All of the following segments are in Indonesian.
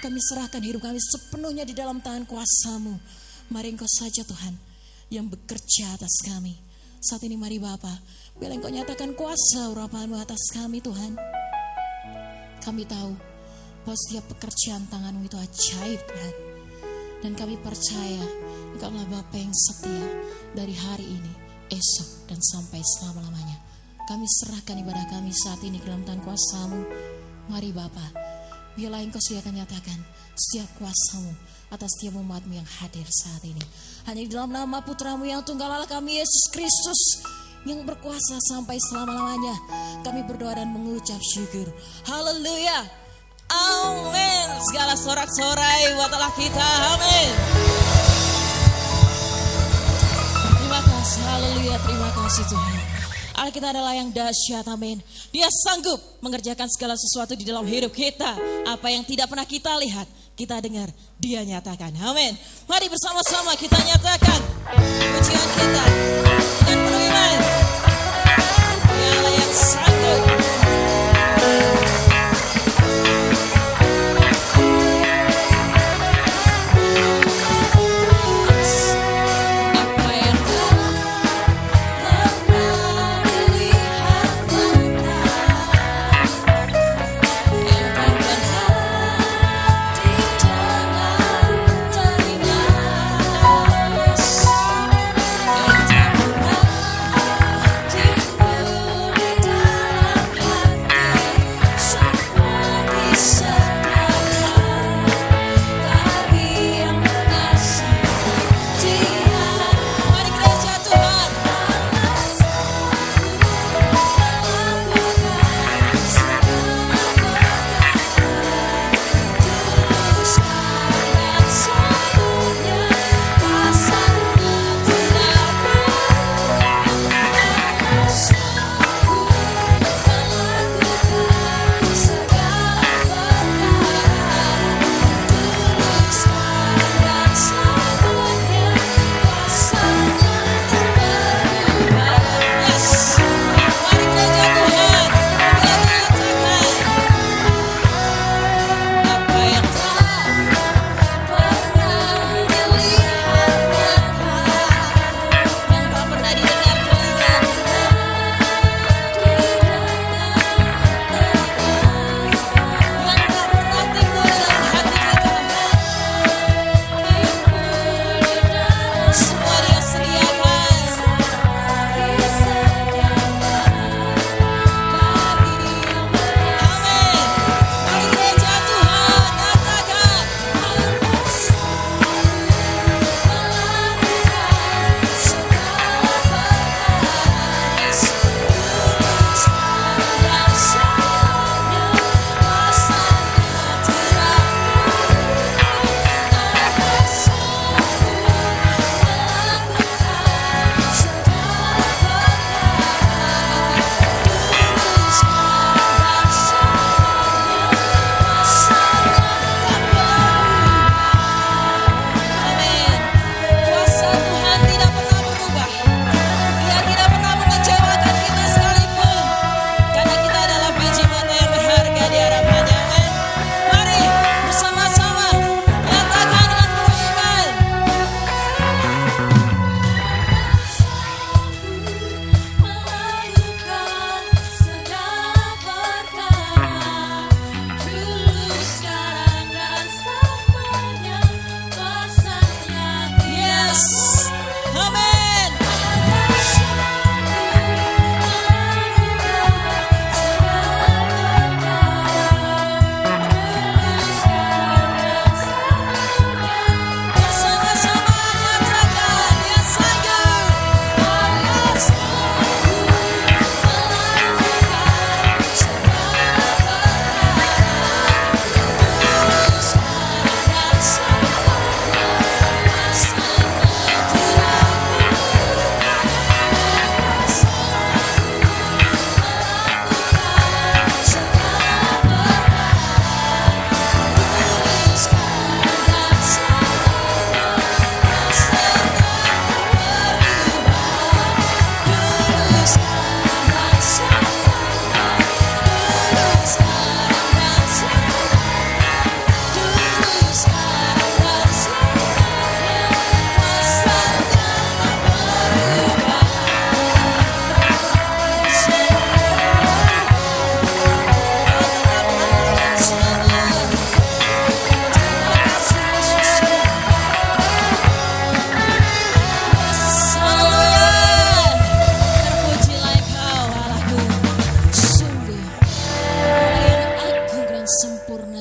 Kami serahkan hidup kami sepenuhnya di dalam tangan kuasa-Mu. Mari Engkau saja Tuhan yang bekerja atas kami. Saat ini mari Bapa, biar Engkau nyatakan kuasa urapan-Mu atas kami Tuhan. Kami tahu bahwa setiap pekerjaan tangan-Mu itu ajaib Tuhan. Dan kami percaya Engkau adalah Bapa yang setia dari hari ini, esok, dan sampai selama-lamanya. Kami serahkan ibadah kami saat ini ke dalam tangan kuasa-Mu. Mari Bapa, biarlah Engkau sudah akan nyatakan setiap kuasa-Mu atas setiap umat-Mu yang hadir saat ini. Hanya di dalam nama Putra-Mu yang tunggal Allah kami, Yesus Kristus, yang berkuasa sampai selama-lamanya. Kami berdoa dan mengucap syukur. Haleluya. Amin. Segala sorak-sorai buat Allah kita. Amin. Terima kasih. Haleluya. Terima kasih Tuhan. Allah kita adalah yang dahsyat. Amin. Dia sanggup mengerjakan segala sesuatu di dalam hidup kita. Apa yang tidak pernah kita lihat, kita dengar, Dia nyatakan. Amin. Mari bersama-sama kita nyatakan pujian kita dengan penuh iman. Dia Allah yang sanggup. Di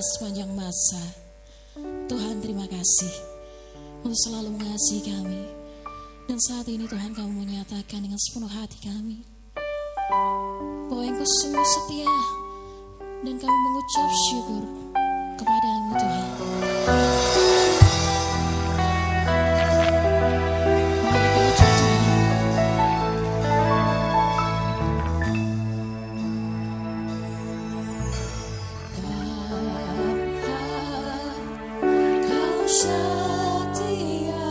sepanjang masa. Tuhan, terima kasih untuk selalu mengasihi kami. Dan saat ini Tuhan, kami menyatakan dengan sepenuh hati kami bahwa Engkau sungguh setia, dan kami mengucap syukur kepada-Mu Tuhan. Mari kita ucap Tuhan. Kau setia,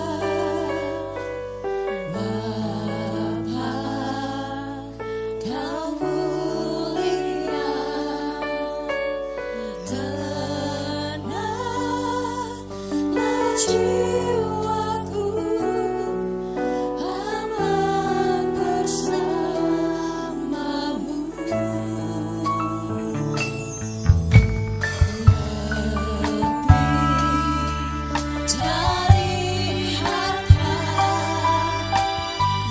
Bapa, Kau mulia, tenanglah jiwaku, aman bersamamu. Dari harta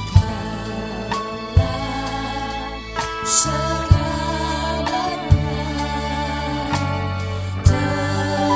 Kaulah segalanya, tenanglah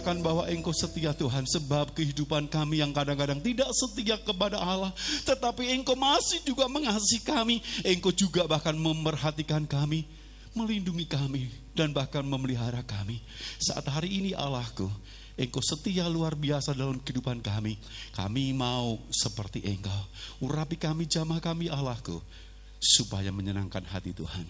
menyatakan bahwa Engkau setia Tuhan, sebab kehidupan kami yang kadang-kadang tidak setia kepada Allah, tetapi Engkau masih juga mengasihi kami. Engkau juga bahkan memerhatikan kami, melindungi kami, dan bahkan memelihara kami. Saat hari ini Allahku, Engkau setia luar biasa dalam kehidupan kami. Kami mau seperti Engkau. Urapi kami, jamah kami Allahku, supaya menyenangkan hati Tuhan.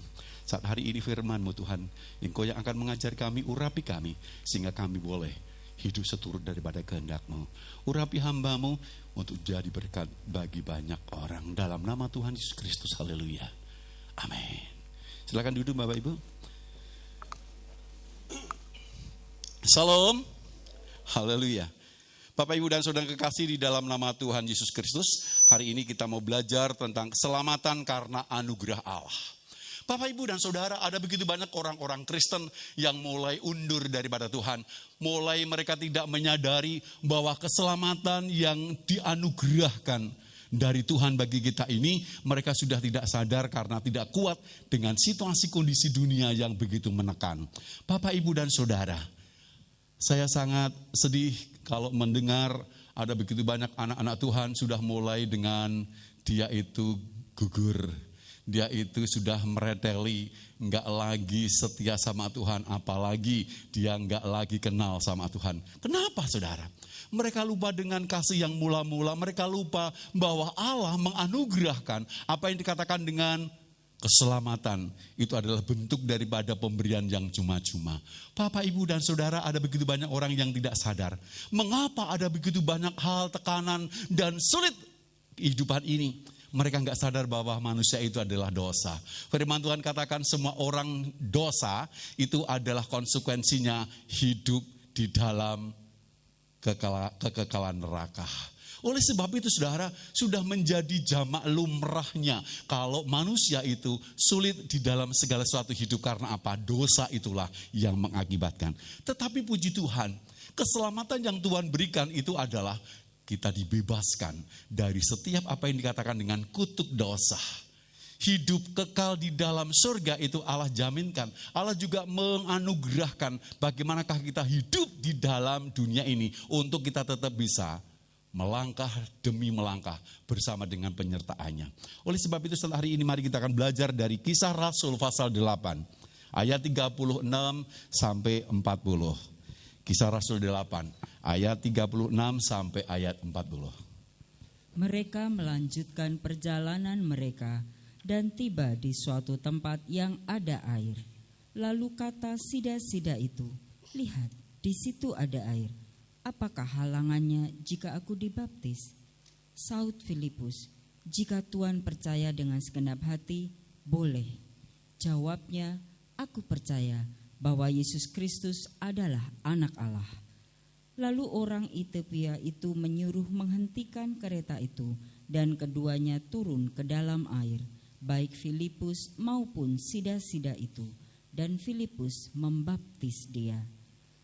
Saat hari ini firman-Mu Tuhan, Engkau yang akan mengajar kami, urapi kami, sehingga kami boleh hidup seturut daripada kehendak-Mu. Urapi hamba-Mu untuk jadi berkat bagi banyak orang. Dalam nama Tuhan Yesus Kristus, haleluya. Amin. Silakan duduk Bapak Ibu. Salam, haleluya. Bapak Ibu dan Saudara kekasih di dalam nama Tuhan Yesus Kristus, hari ini kita mau belajar tentang keselamatan karena anugerah Allah. Bapak Ibu dan Saudara, ada begitu banyak orang-orang Kristen yang mulai undur daripada Tuhan. Mulai mereka tidak menyadari bahwa keselamatan yang dianugerahkan dari Tuhan bagi kita ini, mereka sudah tidak sadar karena tidak kuat dengan situasi kondisi dunia yang begitu menekan. Bapak Ibu dan Saudara, saya sangat sedih kalau mendengar ada begitu banyak anak-anak Tuhan sudah mulai dengan dia itu gugur. Dia itu sudah mereteli, enggak lagi setia sama Tuhan, apalagi dia enggak lagi kenal sama Tuhan. Kenapa saudara? Mereka lupa dengan kasih yang mula-mula, mereka lupa bahwa Allah menganugerahkan apa yang dikatakan dengan keselamatan. Itu adalah bentuk daripada pemberian yang cuma-cuma. Bapak, Ibu, dan Saudara, ada begitu banyak orang yang tidak sadar. Mengapa ada begitu banyak hal, tekanan, dan sulit kehidupan ini? Mereka nggak sadar bahwa manusia itu adalah dosa. Firman Tuhan katakan semua orang dosa itu adalah konsekuensinya hidup di dalam kekekalan neraka. Oleh sebab itu saudara, sudah menjadi jamak lumrahnya kalau manusia itu sulit di dalam segala sesuatu hidup. Karena apa? Dosa itulah yang mengakibatkan. Tetapi puji Tuhan, keselamatan yang Tuhan berikan itu adalah kita dibebaskan dari setiap apa yang dikatakan dengan kutuk dosa. Hidup kekal di dalam surga itu Allah jaminkan. Allah juga menganugerahkan bagaimanakah kita hidup di dalam dunia ini untuk kita tetap bisa melangkah demi melangkah bersama dengan penyertaannya. Oleh sebab itu setelah hari ini mari kita akan belajar dari Kisah Rasul pasal 8 ayat 36 sampai 40. Kisah Rasul 8 ayat 36 sampai ayat 40. Mereka melanjutkan perjalanan mereka dan tiba di suatu tempat yang ada air. Lalu kata sida-sida itu, "Lihat, di situ ada air. Apakah halangannya jika aku dibaptis?" Saud Filipus, "Jika Tuhan percaya dengan segenap hati, boleh." Jawabnya, "Aku percaya bahwa Yesus Kristus adalah anak Allah." Lalu orang Etiopia itu menyuruh menghentikan kereta itu dan keduanya turun ke dalam air, baik Filipus maupun sida-sida itu, dan Filipus membaptis dia.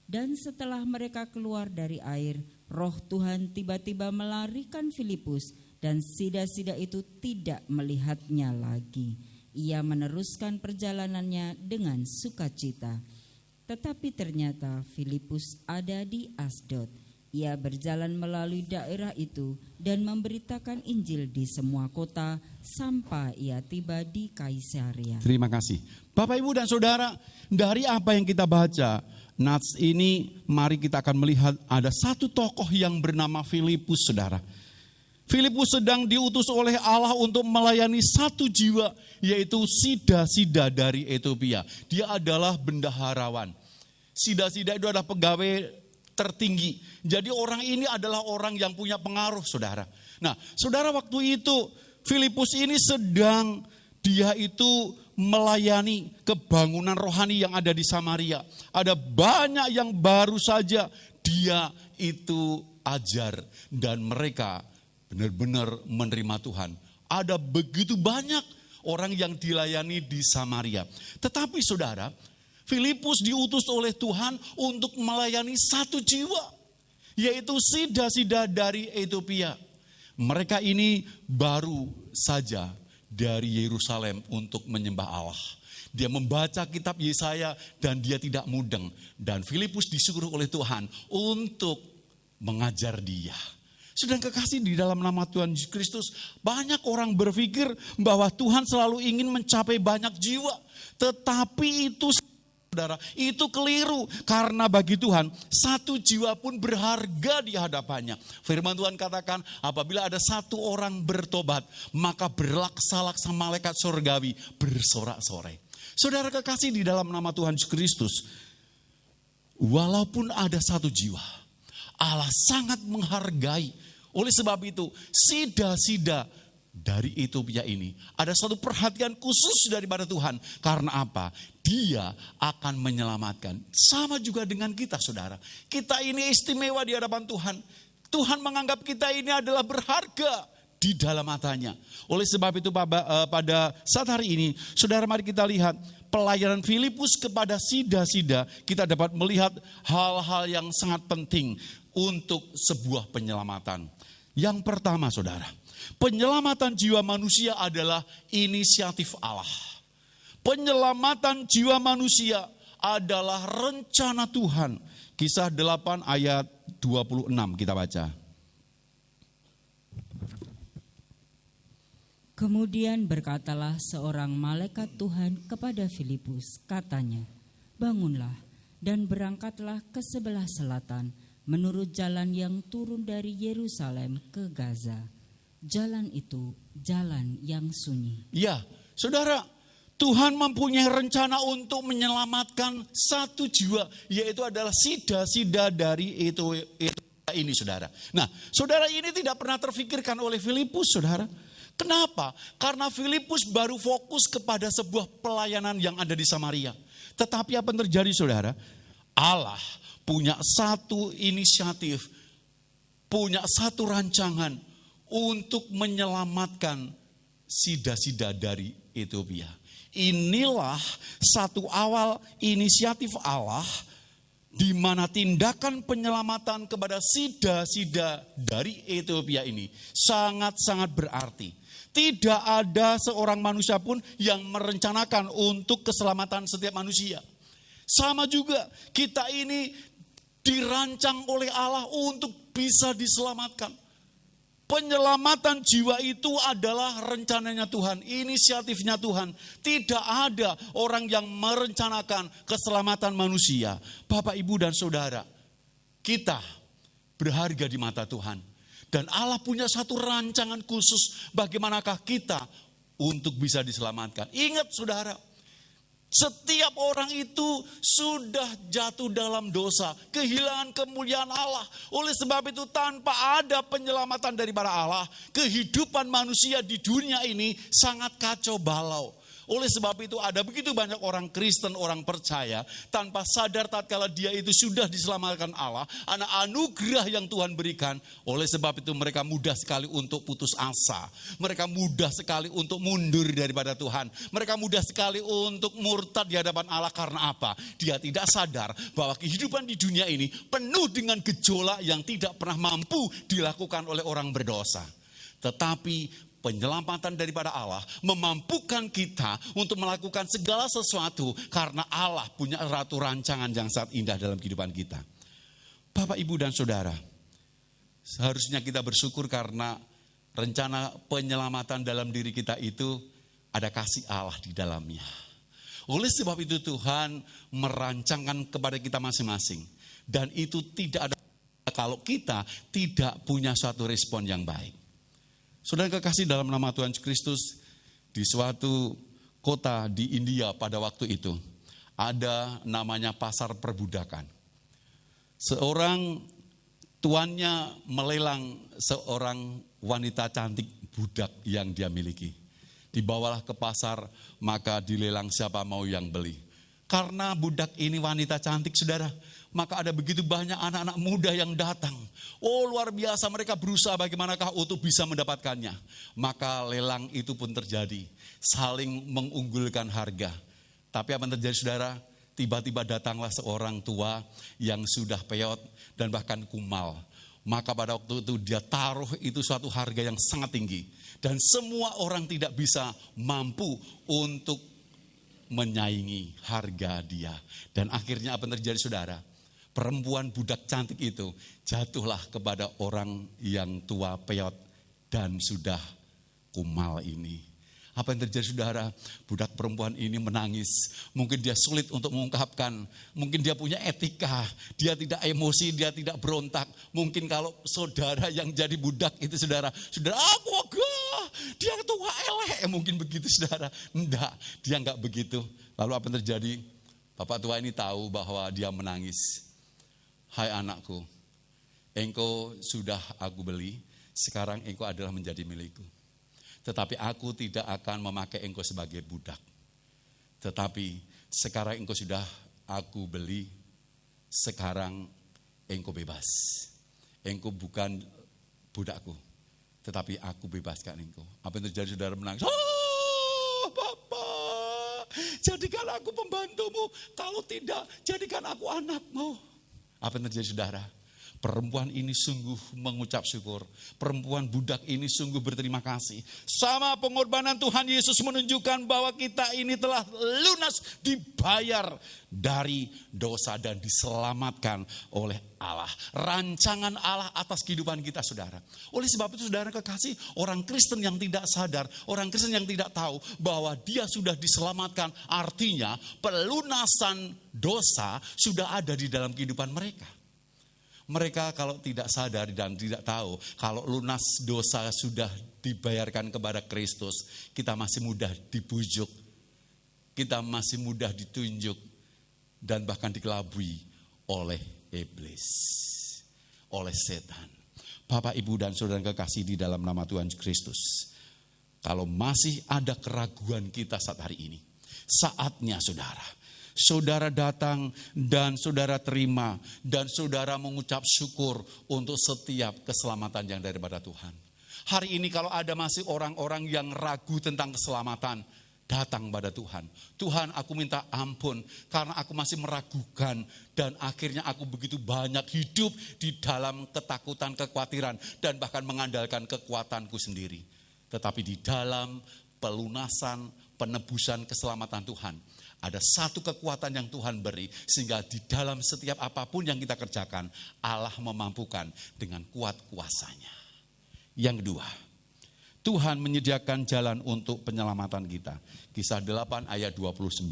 Dan setelah mereka keluar dari air, Roh Tuhan tiba-tiba melarikan Filipus dan sida-sida itu tidak melihatnya lagi. Ia meneruskan perjalanannya dengan sukacita. Tetapi ternyata Filipus ada di Asdod. Ia berjalan melalui daerah itu dan memberitakan Injil di semua kota sampai ia tiba di Kaisarea. Terima kasih. Bapak, Ibu, dan Saudara, dari apa yang kita baca, nats ini mari kita akan melihat ada satu tokoh yang bernama Filipus, saudara. Filipus sedang diutus oleh Allah untuk melayani satu jiwa, yaitu sida-sida dari Etiopia. Dia adalah bendaharawan. Sida-sida itu adalah pegawai tertinggi. Jadi orang ini adalah orang yang punya pengaruh, saudara. Nah, saudara, waktu itu Filipus ini dia itu melayani kebangunan rohani yang ada di Samaria. Ada banyak yang baru saja dia itu ajar dan mereka benar-benar menerima Tuhan. Ada begitu banyak orang yang dilayani di Samaria. Tetapi saudara, Filipus diutus oleh Tuhan untuk melayani satu jiwa, yaitu sida-sida dari Etiopia. Mereka ini baru saja dari Yerusalem untuk menyembah Allah. Dia membaca kitab Yesaya dan dia tidak mudeng. Dan Filipus disuruh oleh Tuhan untuk mengajar dia. Sudah kekasih di dalam nama Tuhan Yesus Kristus, banyak orang berpikir bahwa Tuhan selalu ingin mencapai banyak jiwa. Tetapi itu, saudara, itu keliru. Karena bagi Tuhan, satu jiwa pun berharga di hadapannya. Firman Tuhan katakan, apabila ada satu orang bertobat, maka berlaksa-laksa malaikat surgawi bersorak-sorai. Saudara kekasih di dalam nama Tuhan Yesus Kristus, walaupun ada satu jiwa, Allah sangat menghargai. Oleh sebab itu, sida-sida dari Ethiopia ini ada satu perhatian khusus daripada Tuhan. Karena apa? Dia akan menyelamatkan. Sama juga dengan kita, saudara. Kita ini istimewa di hadapan Tuhan. Tuhan menganggap kita ini adalah berharga di dalam matanya. Oleh sebab itu pada saat hari ini, saudara, mari kita lihat pelayanan Filipus kepada sida-sida. Kita dapat melihat hal-hal yang sangat penting untuk sebuah penyelamatan. Yang pertama, saudara, penyelamatan jiwa manusia adalah inisiatif Allah. Penyelamatan jiwa manusia adalah rencana Tuhan. Kisah 8 ayat 26 kita baca. Kemudian berkatalah seorang malaikat Tuhan kepada Filipus, katanya, bangunlah dan berangkatlah ke sebelah selatan, menurut jalan yang turun dari Yerusalem ke Gaza. Jalan itu jalan yang sunyi. Ya, saudara, Tuhan mempunyai rencana untuk menyelamatkan satu jiwa, yaitu adalah sida-sida dari itu ini, saudara. Nah, saudara, ini tidak pernah terfikirkan oleh Filipus, saudara. Kenapa? Karena Filipus baru fokus kepada sebuah pelayanan yang ada di Samaria. Tetapi apa yang terjadi, saudara? Allah punya satu inisiatif, punya satu rancangan untuk menyelamatkan sida-sida dari Ethiopia. Inilah satu awal inisiatif Allah, di mana tindakan penyelamatan kepada sida-sida dari Ethiopia ini sangat-sangat berarti. Tidak ada seorang manusia pun yang merencanakan untuk keselamatan setiap manusia. Sama juga kita ini dirancang oleh Allah untuk bisa diselamatkan. Penyelamatan jiwa itu adalah rencananya Tuhan, inisiatifnya Tuhan. Tidak ada orang yang merencanakan keselamatan manusia. Bapak, Ibu, dan Saudara, kita berharga di mata Tuhan. Dan Allah punya satu rancangan khusus bagaimanakah kita untuk bisa diselamatkan. Ingat, saudara, setiap orang itu sudah jatuh dalam dosa, kehilangan kemuliaan Allah. Oleh sebab itu, tanpa ada penyelamatan daripada Allah, kehidupan manusia di dunia ini sangat kacau balau. Oleh sebab itu ada begitu banyak orang Kristen, orang percaya, tanpa sadar tatkala dia itu sudah diselamatkan Allah, anak anugerah yang Tuhan berikan. Oleh sebab itu mereka mudah sekali untuk putus asa. Mereka mudah sekali untuk mundur daripada Tuhan. Mereka mudah sekali untuk murtad di hadapan Allah. Karena apa? Dia tidak sadar bahwa kehidupan di dunia ini penuh dengan gejolak yang tidak pernah mampu dilakukan oleh orang berdosa. Tetapi penyelamatan daripada Allah memampukan kita untuk melakukan segala sesuatu karena Allah punya ratu rancangan yang sangat indah dalam kehidupan kita. Bapak, Ibu, dan Saudara, seharusnya kita bersyukur karena rencana penyelamatan dalam diri kita itu ada kasih Allah di dalamnya. Oleh sebab itu Tuhan merancangkan kepada kita masing-masing. Dan itu tidak ada kalau kita tidak punya suatu respon yang baik. Saudara kekasih dalam nama Tuhan Yesus Kristus, di suatu kota di India pada waktu itu, ada namanya pasar perbudakan. Seorang tuannya melelang seorang wanita cantik budak yang dia miliki. Dibawalah ke pasar, maka dilelang siapa mau yang beli. Karena budak ini wanita cantik, saudara, maka ada begitu banyak anak-anak muda yang datang. Oh, luar biasa, mereka berusaha bagaimanakah untuk bisa mendapatkannya. Maka lelang itu pun terjadi, saling mengunggulkan harga. Tapi apa yang terjadi, saudara? Tiba-tiba datanglah seorang tua yang sudah peot dan bahkan kumal. Maka pada waktu itu dia taruh itu suatu harga yang sangat tinggi. Dan semua orang tidak bisa mampu untuk menyaingi harga dia. Dan akhirnya apa yang terjadi saudara? Perempuan budak cantik itu jatuhlah kepada orang yang tua peot dan sudah kumal ini. Apa yang terjadi saudara? Budak perempuan ini menangis. Mungkin dia sulit untuk mengungkapkan. Mungkin dia punya etika. Dia tidak emosi, dia tidak berontak. Mungkin kalau saudara yang jadi budak itu saudara, aku agak, dia tua elek. Mungkin begitu saudara. Enggak, dia enggak begitu. Lalu apa yang terjadi? Bapak tua ini tahu bahwa dia menangis. Hai anakku, engkau sudah aku beli, sekarang engkau adalah menjadi milikku. Tetapi aku tidak akan memakai engkau sebagai budak. Tetapi sekarang engkau sudah aku beli, sekarang engkau bebas. Engkau bukan budakku, tetapi aku bebaskan engkau. Apa yang terjadi saudara menangis? Oh Bapak, jadikan aku pembantumu. Kalau tidak, jadikan aku anakmu. Apa yang terjadi saudara? Perempuan ini sungguh mengucap syukur. Perempuan budak ini sungguh berterima kasih. Sama pengorbanan Tuhan Yesus menunjukkan bahwa kita ini telah lunas dibayar dari dosa dan diselamatkan oleh Allah. Rancangan Allah atas kehidupan kita saudara. Oleh sebab itu saudara kekasih, orang Kristen yang tidak sadar, orang Kristen yang tidak tahu bahwa dia sudah diselamatkan, artinya pelunasan dosa sudah ada di dalam kehidupan mereka. Mereka kalau tidak sadar dan tidak tahu kalau lunas dosa sudah dibayarkan kepada Kristus, kita masih mudah dibujuk, kita masih mudah ditunjuk dan bahkan dikelabui oleh iblis, oleh setan. Bapak, Ibu dan saudara kekasih di dalam nama Tuhan Kristus, kalau masih ada keraguan kita saat hari ini, saatnya saudara datang dan saudara terima dan saudara mengucap syukur untuk setiap keselamatan yang daripada Tuhan. Hari ini kalau ada masih orang-orang yang ragu tentang keselamatan, datang pada Tuhan. Tuhan, aku minta ampun karena aku masih meragukan dan akhirnya aku begitu banyak hidup di dalam ketakutan, kekhawatiran dan bahkan mengandalkan kekuatanku sendiri. Tetapi di dalam pelunasan, penebusan, keselamatan Tuhan, ada satu kekuatan yang Tuhan beri sehingga di dalam setiap apapun yang kita kerjakan, Allah memampukan dengan kuat kuasanya. Yang kedua, Tuhan menyediakan jalan untuk penyelamatan kita. Kisah 8 ayat 29.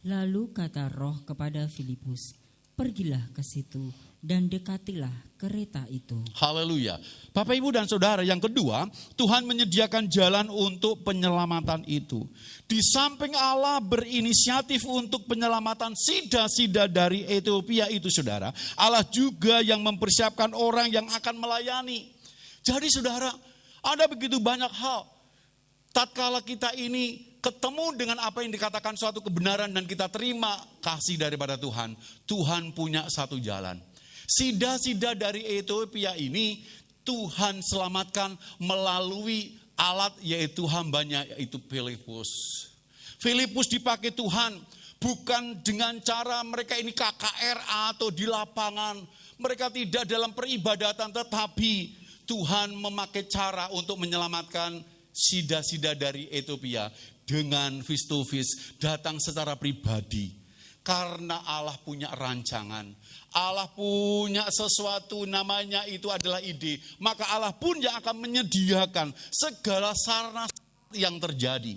Lalu kata Roh kepada Filipus, pergilah ke situ dan dekatilah kereta itu. Haleluya. Bapak, Ibu dan saudara, yang kedua, Tuhan menyediakan jalan untuk penyelamatan itu. Di samping Allah berinisiatif untuk penyelamatan sida-sida dari Ethiopia itu saudara, Allah juga yang mempersiapkan orang yang akan melayani. Jadi saudara, ada begitu banyak hal. Tatkala kita ini ketemu dengan apa yang dikatakan suatu kebenaran dan kita terima kasih daripada Tuhan, Tuhan punya satu jalan. Sida-sida dari Ethiopia ini Tuhan selamatkan melalui alat yaitu hambanya yaitu Filipus. Filipus dipakai Tuhan bukan dengan cara mereka ini KKR atau di lapangan. Mereka tidak dalam peribadatan, tetapi Tuhan memakai cara untuk menyelamatkan sida-sida dari Ethiopia dengan face to face, datang secara pribadi. Karena Allah punya rancangan, Allah punya sesuatu namanya itu adalah ide. Maka Allah pun yang akan menyediakan segala sarana yang terjadi.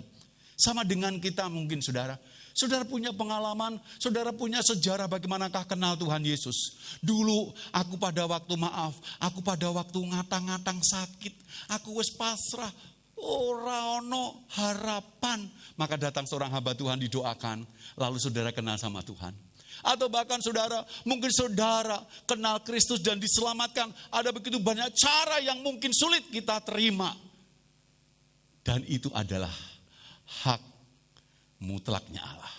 Sama dengan kita mungkin saudara. Saudara punya pengalaman, saudara punya sejarah bagaimanakah kenal Tuhan Yesus. Dulu aku pada waktu ngatang-ngatang sakit, aku wis pasrah, ora ono harapan. Maka datang seorang hamba Tuhan didoakan, lalu saudara kenal sama Tuhan. Atau bahkan mungkin saudara kenal Kristus dan diselamatkan. Ada begitu banyak cara yang mungkin sulit kita terima. Dan itu adalah hak mutlaknya Allah.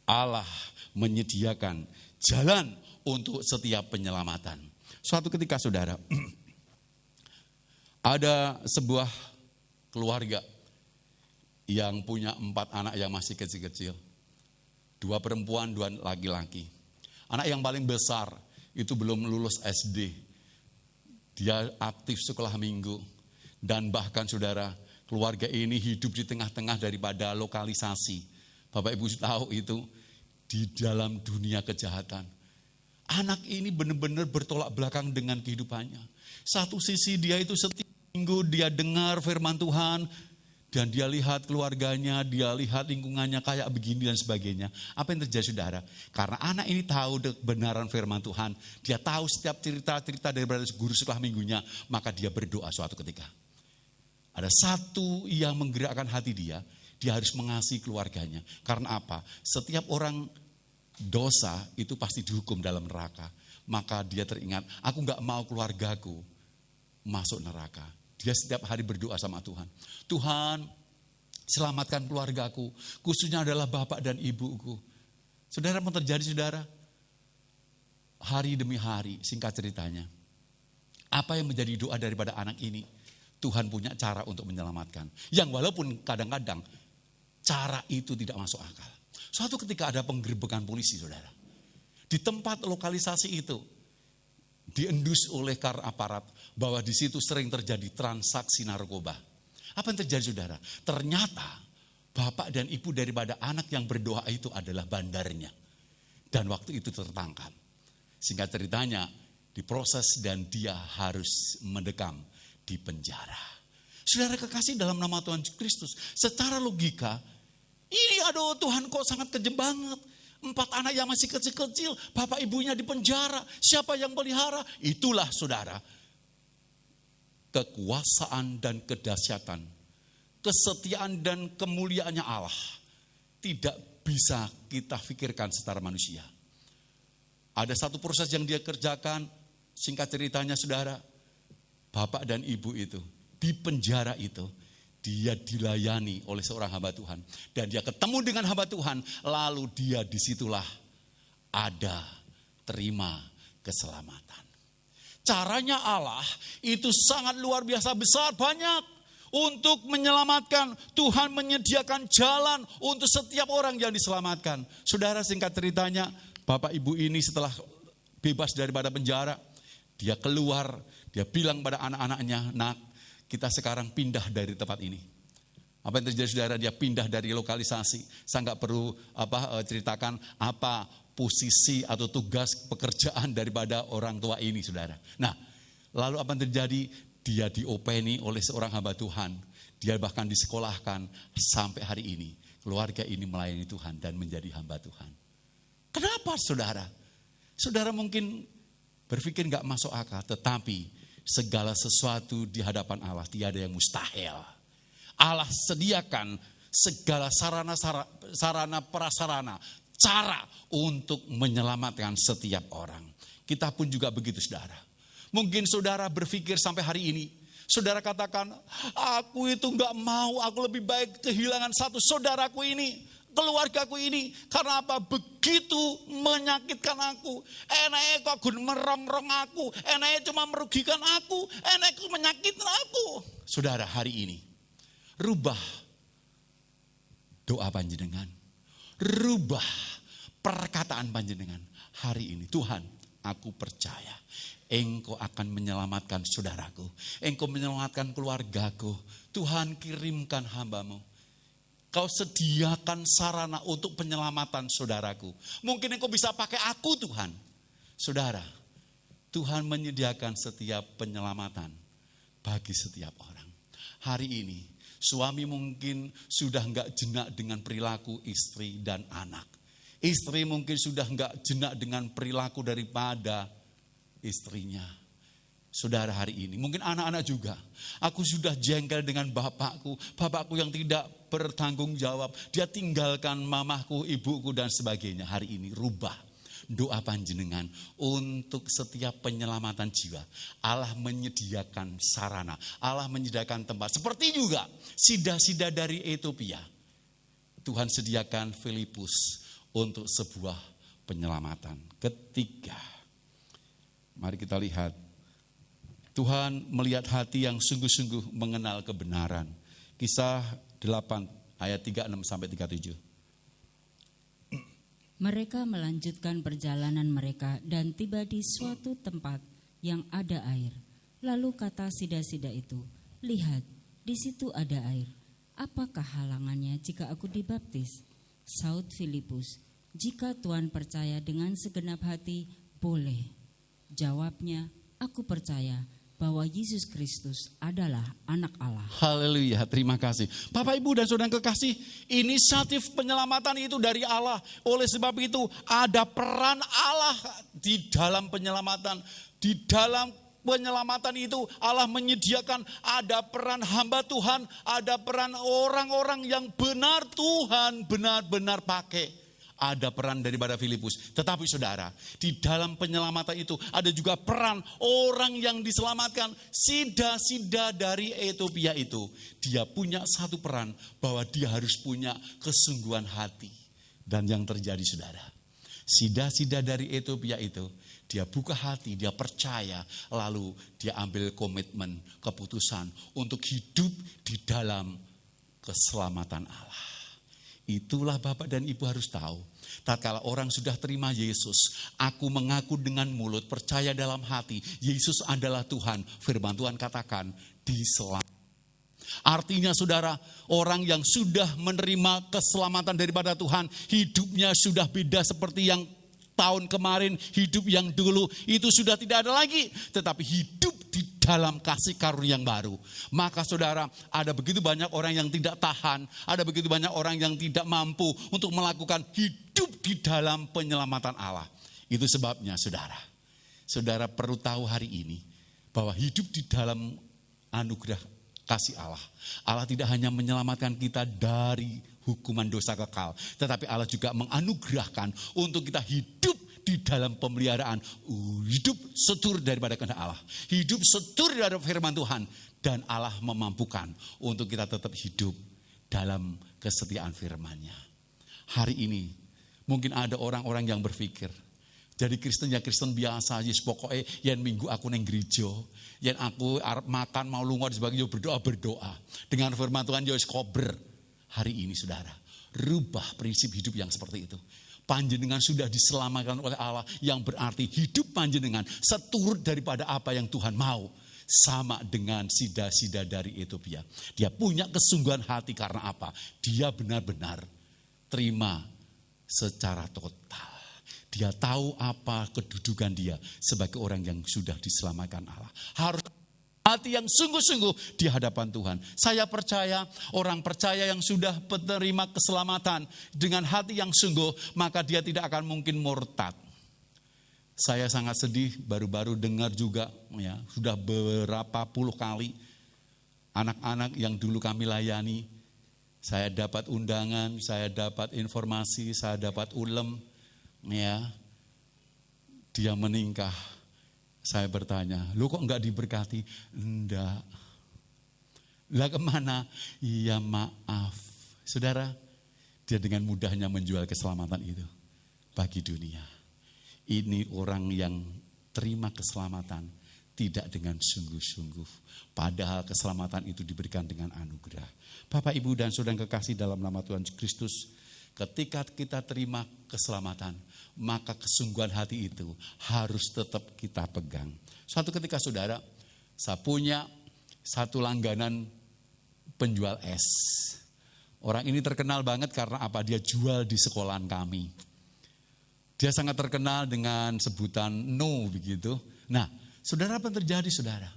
Allah menyediakan jalan untuk setiap penyelamatan. Suatu ketika saudara, ada sebuah keluarga yang punya 4 anak yang masih kecil-kecil. 2 perempuan, 2 laki-laki. Anak yang paling besar itu belum lulus SD. Dia aktif sekolah minggu. Dan bahkan saudara, keluarga ini hidup di tengah-tengah daripada lokalisasi. Bapak Ibu tahu itu di dalam dunia kejahatan. Anak ini benar-benar bertolak belakang dengan kehidupannya. Satu sisi dia itu setiap minggu dia dengar firman Tuhan, dan dia lihat keluarganya, dia lihat lingkungannya kayak begini dan sebagainya. Apa yang terjadi saudara? Karena anak ini tahu kebenaran firman Tuhan, dia tahu setiap cerita-cerita dari guru sekolah minggunya, maka dia berdoa suatu ketika. Ada satu yang menggerakkan hati dia harus mengasihi keluarganya. Karena apa? Setiap orang dosa itu pasti dihukum dalam neraka. Maka dia teringat, aku gak mau keluargaku masuk neraka. Dia setiap hari berdoa sama Tuhan. Tuhan, selamatkan keluargaku, khususnya adalah bapak dan ibuku. Saudara, mau terjadi saudara? Hari demi hari, singkat ceritanya. Apa yang menjadi doa daripada anak ini? Tuhan punya cara untuk menyelamatkan. Yang walaupun kadang-kadang cara itu tidak masuk akal. Suatu ketika ada penggerbekan polisi, saudara. Di tempat lokalisasi itu, diendus oleh aparat bahwa di situ sering terjadi transaksi narkoba. Apa yang terjadi saudara? Ternyata bapak dan ibu daripada anak yang berdoa itu adalah bandarnya. Dan waktu itu tertangkap. Singkat ceritanya diproses dan dia harus mendekam di penjara. Saudara kekasih dalam nama Tuhan Kristus, secara logika, ini aduh Tuhan kok sangat kejam banget. 4 anak yang masih kecil-kecil, bapak ibunya di penjara, siapa yang pelihara? Itulah saudara, kekuasaan dan kedahsyatan, kesetiaan dan kemuliaannya Allah tidak bisa kita pikirkan secara manusia. Ada satu proses yang dia kerjakan, singkat ceritanya saudara, bapak dan ibu itu di penjara itu, dia dilayani oleh seorang hamba Tuhan. Dan dia ketemu dengan hamba Tuhan. Lalu dia disitulah ada terima keselamatan. Caranya Allah itu sangat luar biasa besar, banyak. Untuk menyelamatkan, Tuhan menyediakan jalan untuk setiap orang yang diselamatkan. Saudara, singkat ceritanya, bapak ibu ini setelah bebas daripada penjara, dia keluar, dia bilang pada anak-anaknya, nak, kita sekarang pindah dari tempat ini. Apa yang terjadi saudara? Dia pindah dari lokalisasi. Saya nggak perlu ceritakan apa posisi atau tugas pekerjaan daripada orang tua ini saudara. Nah, lalu apa yang terjadi? Dia diopeni oleh seorang hamba Tuhan. Dia bahkan disekolahkan sampai hari ini. Keluarga ini melayani Tuhan dan menjadi hamba Tuhan. Kenapa saudara? Saudara mungkin berpikir nggak masuk akal, tetapi segala sesuatu di hadapan Allah tiada yang mustahil. Allah sediakan segala sarana prasarana, cara untuk menyelamatkan setiap orang. Kita pun juga begitu saudara. Mungkin saudara berpikir sampai hari ini, saudara katakan, aku itu gak mau, aku lebih baik kehilangan satu saudaraku ini, keluargaku ini. Karena apa? Begitu menyakitkan aku. Enaknya kok gun merongrong aku. Enaknya cuma merugikan aku. Enaknya menyakitkan aku. Saudara, hari ini rubah doa panjenengan. Rubah perkataan panjenengan. Hari ini, Tuhan, aku percaya Engkau akan menyelamatkan saudaraku. Engkau menyelamatkan keluargaku. Tuhan, kirimkan hamba-Mu. Kau sediakan sarana untuk penyelamatan saudaraku. Mungkin engkau bisa pakai aku Tuhan. Saudara, Tuhan menyediakan setiap penyelamatan bagi setiap orang. Hari ini, suami mungkin sudah enggak jenak dengan perilaku istri dan anak. Istri mungkin sudah enggak jenak dengan perilaku daripada istrinya. Saudara, hari ini, mungkin anak-anak juga. Aku sudah jengkel dengan bapakku yang tidak bertanggung jawab. Dia tinggalkan mamahku, ibuku dan sebagainya. Hari ini rubah doa panjenengan untuk setiap penyelamatan jiwa. Allah menyediakan sarana, Allah menyediakan tempat. Seperti juga sida-sida dari Ethiopia. Tuhan sediakan Filipus untuk sebuah penyelamatan. Ketiga, mari kita lihat. Tuhan melihat hati yang sungguh-sungguh mengenal kebenaran. Kisah 8 ayat 36 sampai 37. Mereka melanjutkan perjalanan mereka dan tiba di suatu tempat yang ada air. Lalu kata sida-sida itu, lihat, di situ ada air. Apakah halangannya jika aku dibaptis? Saud Filipus, "Jika Tuhan percaya dengan segenap hati, boleh." Jawabnya, "Aku percaya bahwa Yesus Kristus adalah anak Allah." Haleluya, terima kasih. Bapak, Ibu, dan saudara kekasih, inisiatif penyelamatan itu dari Allah. Oleh sebab itu ada peran Allah di dalam penyelamatan. Di dalam penyelamatan itu Allah menyediakan ada peran hamba Tuhan, ada peran orang-orang yang benar Tuhan benar-benar pakai. Ada peran daripada Filipus. Tetapi saudara, di dalam penyelamatan itu ada juga peran orang yang diselamatkan. Sida-sida dari Ethiopia itu, dia punya satu peran bahwa dia harus punya kesungguhan hati. Dan yang terjadi saudara, sida-sida dari Ethiopia itu, dia buka hati, dia percaya, lalu dia ambil komitmen, keputusan untuk hidup di dalam keselamatan Allah. Itulah Bapak dan Ibu harus tahu. Tatkala orang sudah terima Yesus, aku mengaku dengan mulut, percaya dalam hati, Yesus adalah Tuhan. Firman Tuhan katakan, diselamatkan. Artinya saudara, orang yang sudah menerima keselamatan daripada Tuhan, hidupnya sudah beda seperti yang tahun kemarin, hidup yang dulu itu sudah tidak ada lagi, tetapi hidup di dalam kasih karunia yang baru. Maka saudara, ada begitu banyak orang yang tidak tahan, ada begitu banyak orang yang tidak mampu untuk melakukan hidup di dalam penyelamatan Allah. Itu sebabnya saudara perlu tahu hari ini bahwa hidup di dalam anugerah kasih Allah. Allah tidak hanya menyelamatkan kita dari hukuman dosa kekal, tetapi Allah juga menganugerahkan untuk kita hidup di dalam pemeliharaan, hidup setur daripada kehendak Allah, hidup setur daripada firman Tuhan, dan Allah memampukan untuk kita tetap hidup dalam kesetiaan firman-Nya. Hari ini mungkin ada orang-orang yang berpikir, jadi Kristen ya Kristen biasa aja, pokoknya yang minggu aku neng gereja, yang aku arep makan mau lunga dan sebagainya, berdoa dengan firman Tuhan ya wis kober. Hari ini saudara, rubah prinsip hidup yang seperti itu. Panjenengan sudah diselamatkan oleh Allah, yang berarti hidup panjenengan seturut daripada apa yang Tuhan mau. Sama dengan sida-sida dari Ethiopia. Dia punya kesungguhan hati karena apa? Dia benar-benar terima secara total. Dia tahu apa kedudukan dia sebagai orang yang sudah diselamatkan Allah. Harus hati yang sungguh-sungguh di hadapan Tuhan. Saya percaya orang percaya yang sudah menerima keselamatan dengan hati yang sungguh, maka dia tidak akan mungkin murtad. Saya sangat sedih, baru-baru dengar juga ya, sudah berapa puluh kali anak-anak yang dulu kami layani, saya dapat undangan, saya dapat informasi, saya dapat ulem, ya, dia meningkah. Saya bertanya, lu kok enggak diberkati? Enggak. Lah kemana? Iya maaf. Saudara, dia dengan mudahnya menjual keselamatan itu bagi dunia. Ini orang yang terima keselamatan tidak dengan sungguh-sungguh. Padahal keselamatan itu diberikan dengan anugerah. Bapak, Ibu, dan saudara kekasih dalam nama Tuhan Kristus, ketika kita terima keselamatan, maka kesungguhan hati itu harus tetap kita pegang. Suatu ketika saudara, saya punya satu langganan penjual es. Orang ini terkenal banget karena apa? Dia jual di sekolahan kami. Dia sangat terkenal dengan sebutan No begitu. Nah, saudara, apa yang terjadi saudara?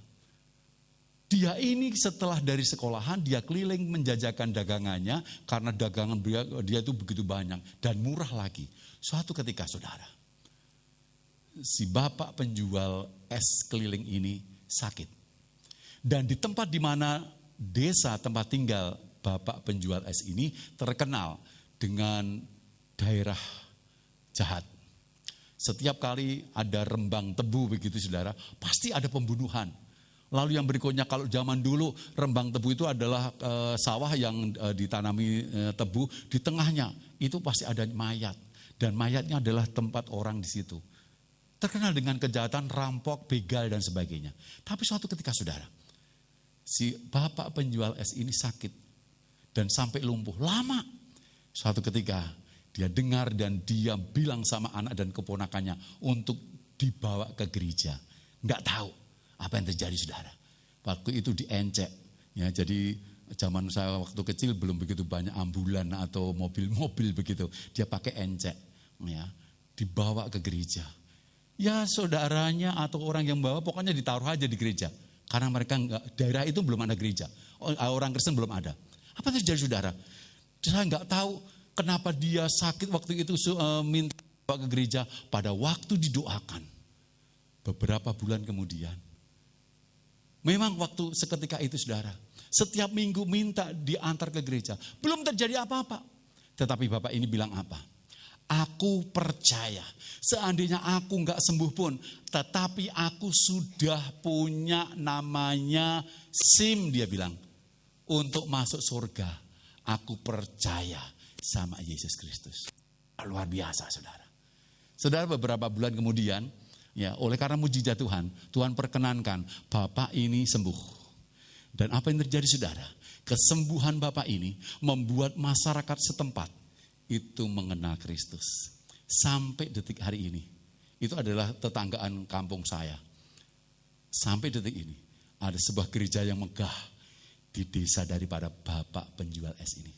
Dia ini setelah dari sekolahan, dia keliling menjajakan dagangannya karena dagangan dia itu begitu banyak dan murah lagi. Suatu ketika saudara, si bapak penjual es keliling ini sakit. Dan di tempat di mana desa tempat tinggal bapak penjual es ini terkenal dengan daerah jahat. Setiap kali ada rembang tebu begitu saudara, pasti ada pembunuhan. Lalu yang berikutnya, kalau zaman dulu rembang tebu itu adalah sawah yang ditanami tebu, di tengahnya itu pasti ada mayat. Dan mayatnya adalah tempat orang di situ. Terkenal dengan kejahatan, rampok, begal dan sebagainya. Tapi suatu ketika saudara, si bapak penjual es ini sakit dan sampai lumpuh lama. Suatu ketika dia dengar dan dia bilang sama anak dan keponakannya untuk dibawa ke gereja. Enggak tahu apa yang terjadi saudara. Waktu itu diencek. Ya, jadi Zaman saya waktu kecil belum begitu banyak ambulan atau mobil-mobil begitu. Dia pakai encek, ya, dibawa ke gereja. Ya saudaranya atau orang yang bawa pokoknya ditaruh aja di gereja. Karena mereka daerah itu belum ada gereja. Orang Kristen belum ada. Apa terjadi saudara? Saya nggak tahu kenapa dia sakit waktu itu minta bawa ke gereja. Pada waktu didoakan, beberapa bulan kemudian, memang waktu seketika itu saudara, setiap minggu minta diantar ke gereja. Belum terjadi apa-apa. Tetapi Bapak ini bilang apa? Aku percaya, seandainya aku enggak sembuh pun, tetapi aku sudah punya namanya SIM, dia bilang, untuk masuk surga. Aku percaya sama Yesus Kristus. Luar biasa saudara. Saudara, beberapa bulan kemudian, ya, oleh karena mujizat Tuhan, Tuhan perkenankan Bapak ini sembuh. Dan apa yang terjadi saudara? Kesembuhan Bapak ini membuat masyarakat setempat itu mengenal Kristus. Sampai detik hari ini. Itu adalah tetanggaan kampung saya. Sampai detik ini ada sebuah gereja yang megah di desa daripada Bapak penjual es ini.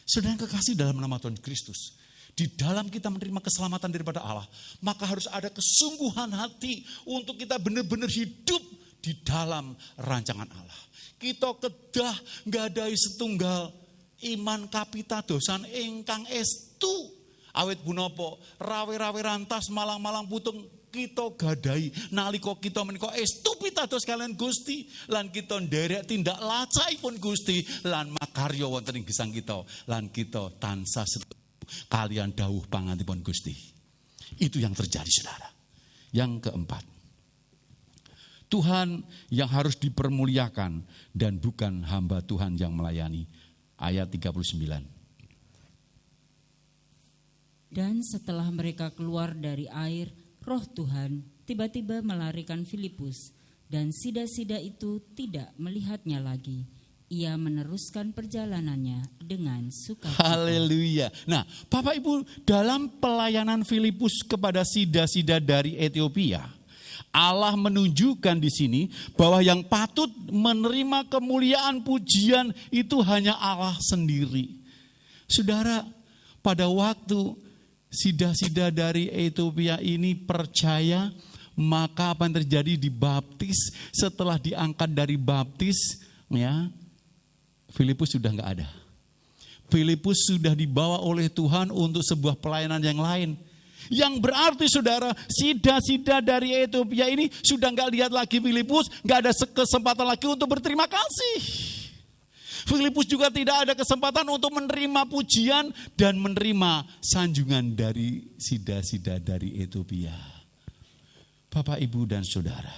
Saudara yang kekasih dalam nama Tuhan Kristus, di dalam kita menerima keselamatan daripada Allah, maka harus ada kesungguhan hati untuk kita benar-benar hidup di dalam rancangan Allah. Kita kedah nggadai setunggal iman kapita dosan ingkang estu. Awit punapa rawe-rawe rantas malang-malang putung kita gadai nalika kita menika estu pitados kalian Gusti lan kita nderek tindak lacaipun Gusti lan makarya wonten ing gesang kita lan kita tansah setuju kalian dawuh pangantipun Gusti. Itu yang terjadi saudara. Yang keempat, Tuhan yang harus dipermuliakan dan bukan hamba Tuhan yang melayani. Ayat 39. Dan setelah mereka keluar dari air, Roh Tuhan tiba-tiba melarikan Filipus, dan sida-sida itu tidak melihatnya lagi. Ia meneruskan perjalanannya dengan sukacita. Haleluya. Nah, Bapak Ibu, dalam pelayanan Filipus kepada sida-sida dari Ethiopia, Allah menunjukkan di sini bahwa yang patut menerima kemuliaan pujian itu hanya Allah sendiri. Saudara, pada waktu sida-sida dari Ethiopia ini percaya, maka apa yang terjadi? Dibaptis. Setelah diangkat dari baptis, ya, Filipus sudah enggak ada. Filipus sudah dibawa oleh Tuhan untuk sebuah pelayanan yang lain. Yang berarti saudara, sida-sida dari Ethiopia ini sudah enggak lihat lagi Filipus, enggak ada kesempatan lagi untuk berterima kasih. Filipus juga tidak ada kesempatan untuk menerima pujian dan menerima sanjungan dari sida-sida dari Ethiopia. Bapak, Ibu, dan saudara,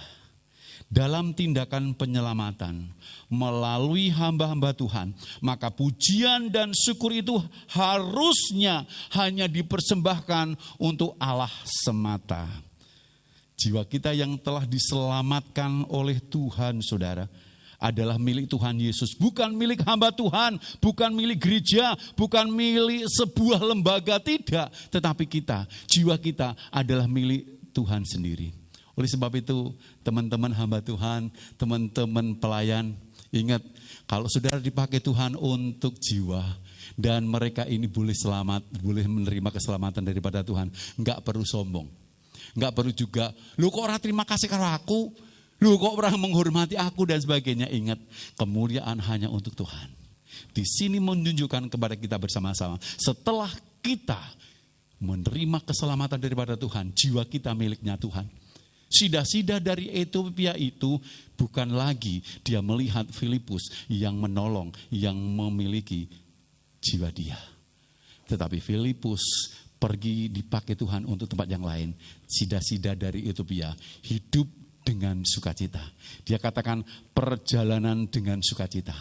dalam tindakan penyelamatan melalui hamba-hamba Tuhan, maka pujian dan syukur itu harusnya hanya dipersembahkan untuk Allah semata. Jiwa kita yang telah diselamatkan oleh Tuhan, saudara, adalah milik Tuhan Yesus, bukan milik hamba Tuhan, bukan milik gereja, bukan milik sebuah lembaga, tidak. Tetapi kita, jiwa kita adalah milik Tuhan sendiri. Oleh sebab itu, teman-teman hamba Tuhan, teman-teman pelayan, ingat, kalau saudara dipakai Tuhan untuk jiwa, dan mereka ini boleh selamat, boleh menerima keselamatan daripada Tuhan, enggak perlu sombong. Enggak perlu juga, lu kok orang terima kasih karo aku, lu kok orang menghormati aku, dan sebagainya. Ingat, kemuliaan hanya untuk Tuhan. Di sini menunjukkan kepada kita bersama-sama, setelah kita menerima keselamatan daripada Tuhan, jiwa kita miliknya Tuhan. Sida-sida dari Ethiopia itu bukan lagi dia melihat Filipus yang menolong, yang memiliki jiwa dia. Tetapi Filipus pergi dipakai Tuhan untuk tempat yang lain. Sida-sida dari Ethiopia hidup dengan sukacita. Dia katakan perjalanan dengan sukacita.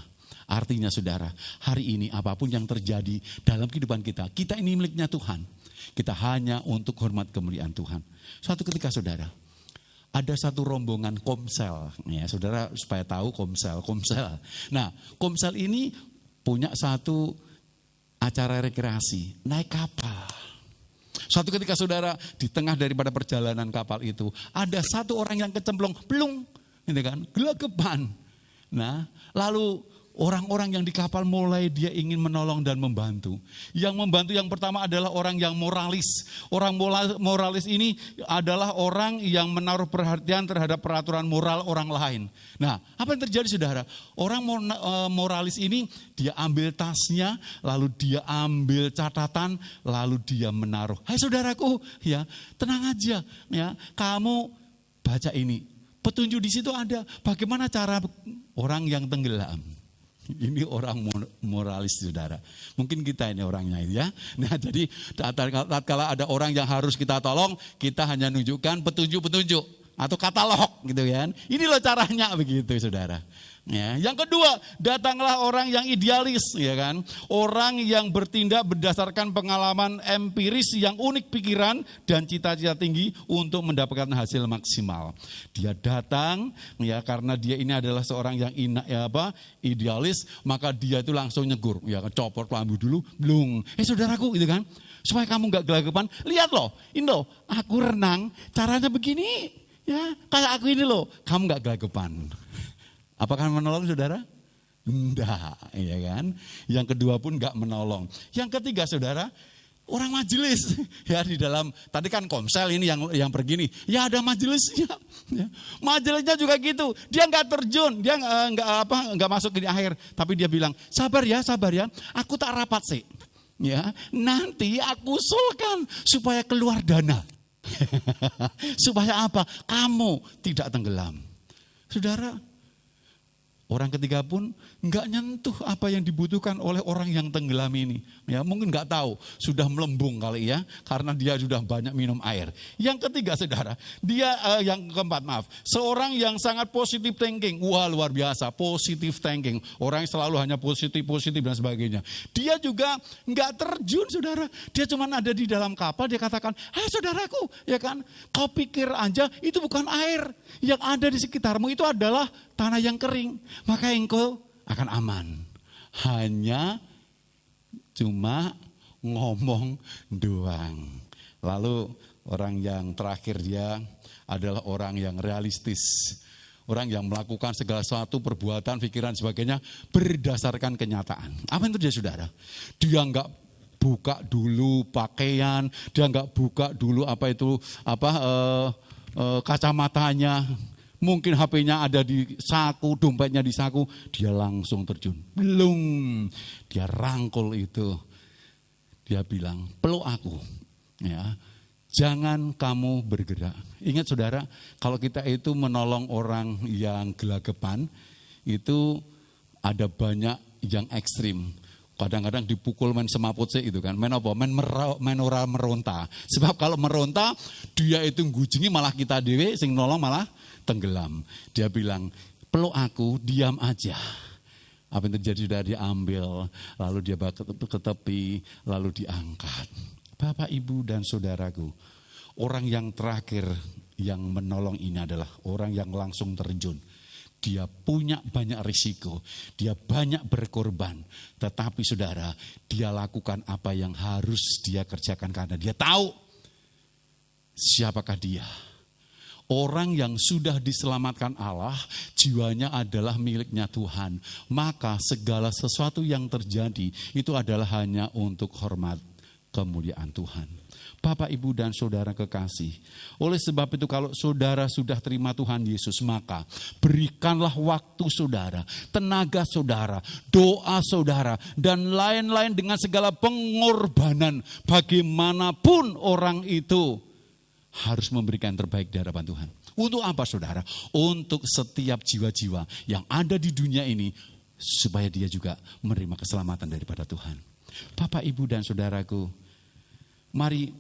Artinya saudara, hari ini apapun yang terjadi dalam kehidupan kita, kita ini miliknya Tuhan. Kita hanya untuk hormat kemuliaan Tuhan. Suatu ketika saudara, ada satu rombongan Komsel, ya saudara supaya tahu Komsel. Nah, Komsel ini punya satu acara rekreasi, naik kapal. Suatu ketika saudara, di tengah daripada perjalanan kapal itu, ada satu orang yang kecemplung, plung, gitu kan, gelegepan. Nah, lalu orang-orang yang di kapal mulai dia ingin menolong dan membantu. Yang membantu yang pertama adalah orang yang moralis. Orang moralis ini adalah orang yang menaruh perhatian terhadap peraturan moral orang lain. Nah, apa yang terjadi saudara? Orang moralis ini dia ambil tasnya, lalu dia ambil catatan, lalu dia menaruh. Hai saudaraku, ya tenang aja, ya kamu baca ini. Petunjuk di situ ada. Bagaimana cara orang yang tenggelam? Ini orang moralis saudara. Mungkin kita ini orangnya ya. Nah jadi tatkala ada orang yang harus kita tolong, kita hanya nunjukkan petunjuk-petunjuk atau katalog gitu kan. Ini loh caranya begitu saudara. Ya, yang kedua, datanglah orang yang idealis, ya kan? Orang yang bertindak berdasarkan pengalaman empiris yang unik pikiran dan cita-cita tinggi untuk mendapatkan hasil maksimal. Dia datang, ya karena dia ini adalah seorang yang idealis, maka dia itu langsung nyegur, ya copot lampu dulu, blung. Saudaraku, gitu kan? Supaya kamu nggak gelagapan, lihat loh, ini loh, aku renang, caranya begini, ya kayak aku ini loh, kamu nggak gelagapan. Apakah menolong saudara? Enggak, ya kan? Yang kedua pun enggak menolong. Yang ketiga saudara, orang majelis. Ya di dalam, tadi kan komsel ini yang pergi nih. Ya ada majelisnya. Ya. Majelisnya juga gitu. Dia enggak terjun, dia enggak masuk ke akhir. Tapi dia bilang, sabar ya, aku tak rapat sih. Ya, nanti aku usulkan supaya keluar dana. Supaya apa? Kamu tidak tenggelam. Saudara, orang ketiga pun enggak nyentuh apa yang dibutuhkan oleh orang yang tenggelam ini. Ya, mungkin enggak tahu, sudah melembung kali ya, karena dia sudah banyak minum air. Yang ketiga saudara, yang keempat maaf, seorang yang sangat positive thinking. Wah luar biasa, positive thinking. Orang yang selalu hanya positif dan sebagainya. Dia juga enggak terjun saudara. Dia cuma ada di dalam kapal, dia katakan, hai saudaraku, ya kan, kau pikir aja itu bukan air. Yang ada di sekitarmu itu adalah tanah yang kering. Maka engkau akan aman. Hanya cuma ngomong doang. Lalu orang yang terakhir dia adalah orang yang realistis. Orang yang melakukan segala sesuatu perbuatan, pikiran, sebagainya berdasarkan kenyataan. Apa yang terjadi saudara? Dia enggak buka dulu pakaian, dia enggak buka dulu kacamatanya. Mungkin HP-nya ada di saku, dompetnya di saku, dia langsung terjun. Belum, dia rangkul itu. Dia bilang, peluk aku. Ya, jangan kamu bergerak. Ingat saudara, kalau kita itu menolong orang yang gelagapan, itu ada banyak yang ekstrim. Kadang-kadang dipukul main semaput sih itu kan. Main apa? Main ora meronta. Sebab kalau meronta, dia itu ngujingi malah kita dewe, sing nolong malah tenggelam. Dia bilang, peluk aku, diam aja. Apa yang terjadi sudah diambil, lalu dia ke tepi, lalu diangkat. Bapak, Ibu, dan saudaraku, orang yang terakhir yang menolong ini adalah orang yang langsung terjun. Dia punya banyak risiko, dia banyak berkorban. Tetapi saudara, dia lakukan apa yang harus dia kerjakan karena dia tahu siapakah dia. Orang yang sudah diselamatkan Allah, jiwanya adalah miliknya Tuhan. Maka segala sesuatu yang terjadi itu adalah hanya untuk hormat kemuliaan Tuhan. Bapak, Ibu, dan saudara kekasih. Oleh sebab itu kalau saudara sudah terima Tuhan Yesus, maka berikanlah waktu saudara, tenaga saudara, doa saudara, dan lain-lain dengan segala pengorbanan. Bagaimanapun orang itu harus memberikan terbaik di hadapan Tuhan. Untuk apa saudara? Untuk setiap jiwa-jiwa yang ada di dunia ini, supaya dia juga menerima keselamatan daripada Tuhan. Bapak, Ibu, dan saudaraku, mari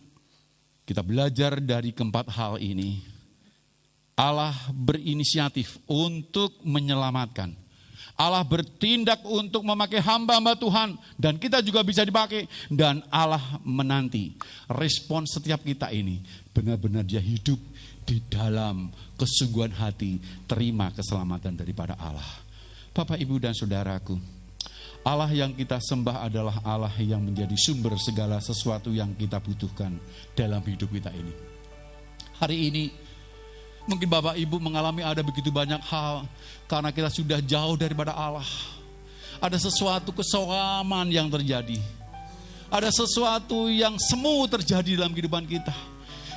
kita belajar dari keempat hal ini. Allah berinisiatif untuk menyelamatkan. Allah bertindak untuk memakai hamba-hamba Tuhan. Dan kita juga bisa dipakai. Dan Allah menanti respon setiap kita ini. Benar-benar dia hidup di dalam kesungguhan hati. Terima keselamatan daripada Allah. Bapak, Ibu, dan saudaraku. Allah yang kita sembah adalah Allah yang menjadi sumber segala sesuatu yang kita butuhkan dalam hidup kita ini. Hari ini mungkin Bapak Ibu mengalami ada begitu banyak hal karena kita sudah jauh daripada Allah. Ada sesuatu kesowaman yang terjadi. Ada sesuatu yang semu terjadi dalam kehidupan kita.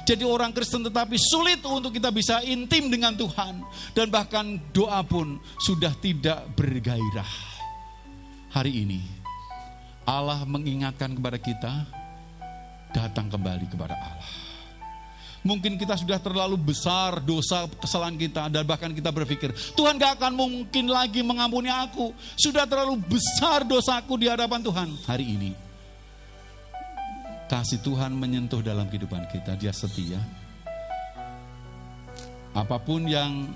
Jadi orang Kristen tetapi sulit untuk kita bisa intim dengan Tuhan. Dan bahkan doa pun sudah tidak bergairah. Hari ini Allah mengingatkan kepada kita, datang kembali kepada Allah. Mungkin kita sudah terlalu besar dosa kesalahan kita, dan bahkan kita berpikir Tuhan gak akan mungkin lagi mengampuni aku. Sudah terlalu besar dosaku di hadapan Tuhan. Hari ini kasih Tuhan menyentuh dalam kehidupan kita. Dia setia. Apapun yang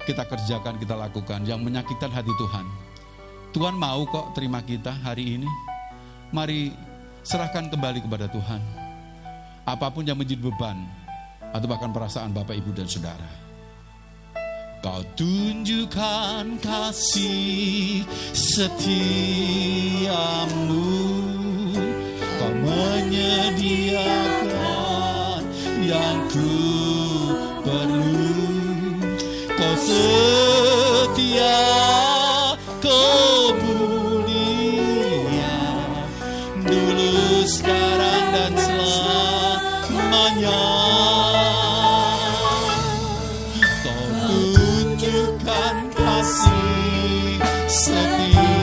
kita kerjakan, kita lakukan yang menyakitkan hati Tuhan, Tuhan mau kok terima kita hari ini. Mari serahkan kembali kepada Tuhan apapun yang menjadi beban atau bahkan perasaan Bapak, Ibu, dan Saudara. Kau tunjukkan kasih setiamu, Kau menyediakan yang ku perlu. Kau setia, Kau mulia, dulu, sekarang, dan selamanya. Kau tunjukkan kasih setiamu,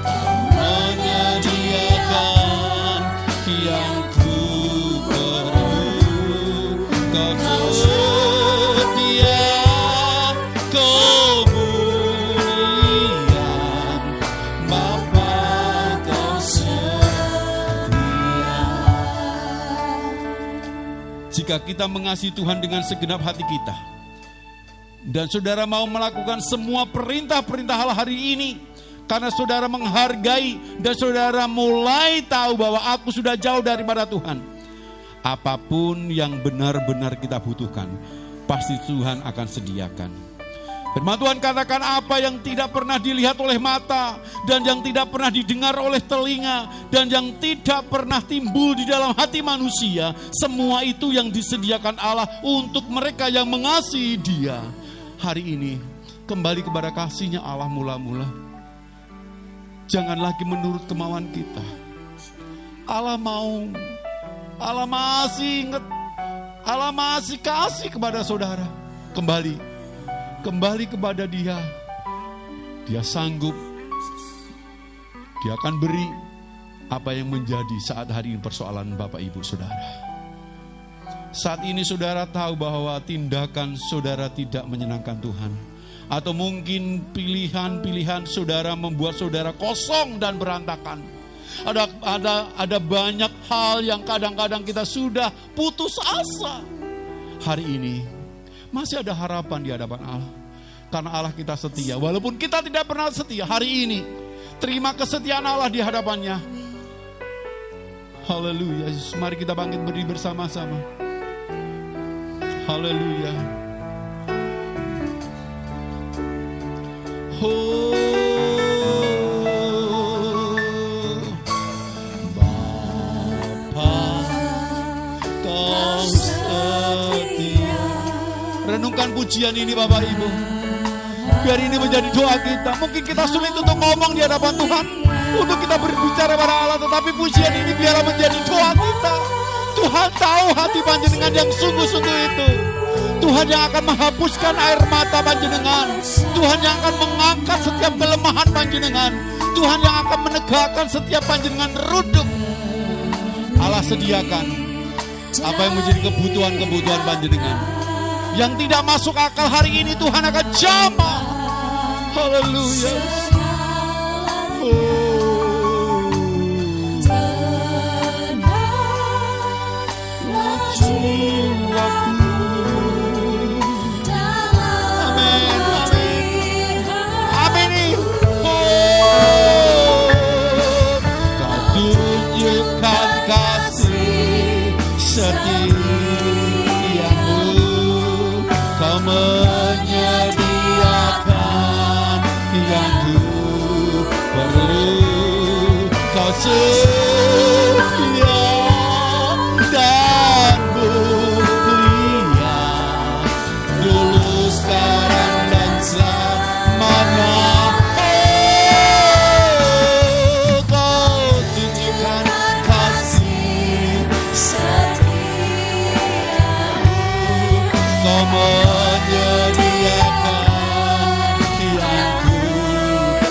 Kau menyediakan yang ku perlu. Kau setia, Kau mulia, Bapa, Kau setia. Jika kita mengasihi Tuhan dengan segenap hati kita, dan saudara mau melakukan semua perintah-perintah Allah hari ini, karena saudara menghargai dan saudara mulai tahu bahwa aku sudah jauh daripada Tuhan, apapun yang benar-benar kita butuhkan, pasti Tuhan akan sediakan. Firman Tuhan katakan apa yang tidak pernah dilihat oleh mata, dan yang tidak pernah didengar oleh telinga, dan yang tidak pernah timbul di dalam hati manusia, semua itu yang disediakan Allah untuk mereka yang mengasihi Dia. Hari ini kembali kepada kasih-Nya Allah mula-mula. Jangan lagi menurut kemauan kita. Allah mau, Allah masih ingat, Allah masih kasih kepada saudara. Kembali kepada Dia. Dia sanggup. Dia akan beri apa yang menjadi saat hari ini persoalan Bapak, Ibu, Saudara. Saat ini saudara tahu bahwa tindakan saudara tidak menyenangkan Tuhan. Atau mungkin pilihan-pilihan saudara membuat saudara kosong dan berantakan. Ada banyak hal yang kadang-kadang kita sudah putus asa. Hari ini masih ada harapan di hadapan Allah. Karena Allah kita setia. Walaupun kita tidak pernah setia, hari ini terima kesetiaan Allah di hadapannya. Haleluya. Mari kita bangkit berdiri bersama-sama. Haleluya. Oh, Bapa, Kau setia. Renungkan pujian ini Bapak, Ibu. Biar ini menjadi doa kita. Mungkin kita sulit untuk ngomong di hadapan Tuhan, untuk kita berbicara pada Allah, tetapi pujian ini biarlah menjadi doa kita. Tuhan tahu hati panjenengan yang sungguh-sungguh itu. Tuhan yang akan menghapuskan air mata panjenengan. Tuhan yang akan mengangkat setiap kelemahan panjenengan. Tuhan yang akan menegakkan setiap panjenengan redup. Allah sediakan apa yang menjadi kebutuhan-kebutuhan panjenengan. Yang tidak masuk akal hari ini Tuhan akan jamah. Haleluya. Menyediakan yang ku perlu. Kau setia dan mulia, dulu, sekarang, dan selamanya. menyediakan yang ku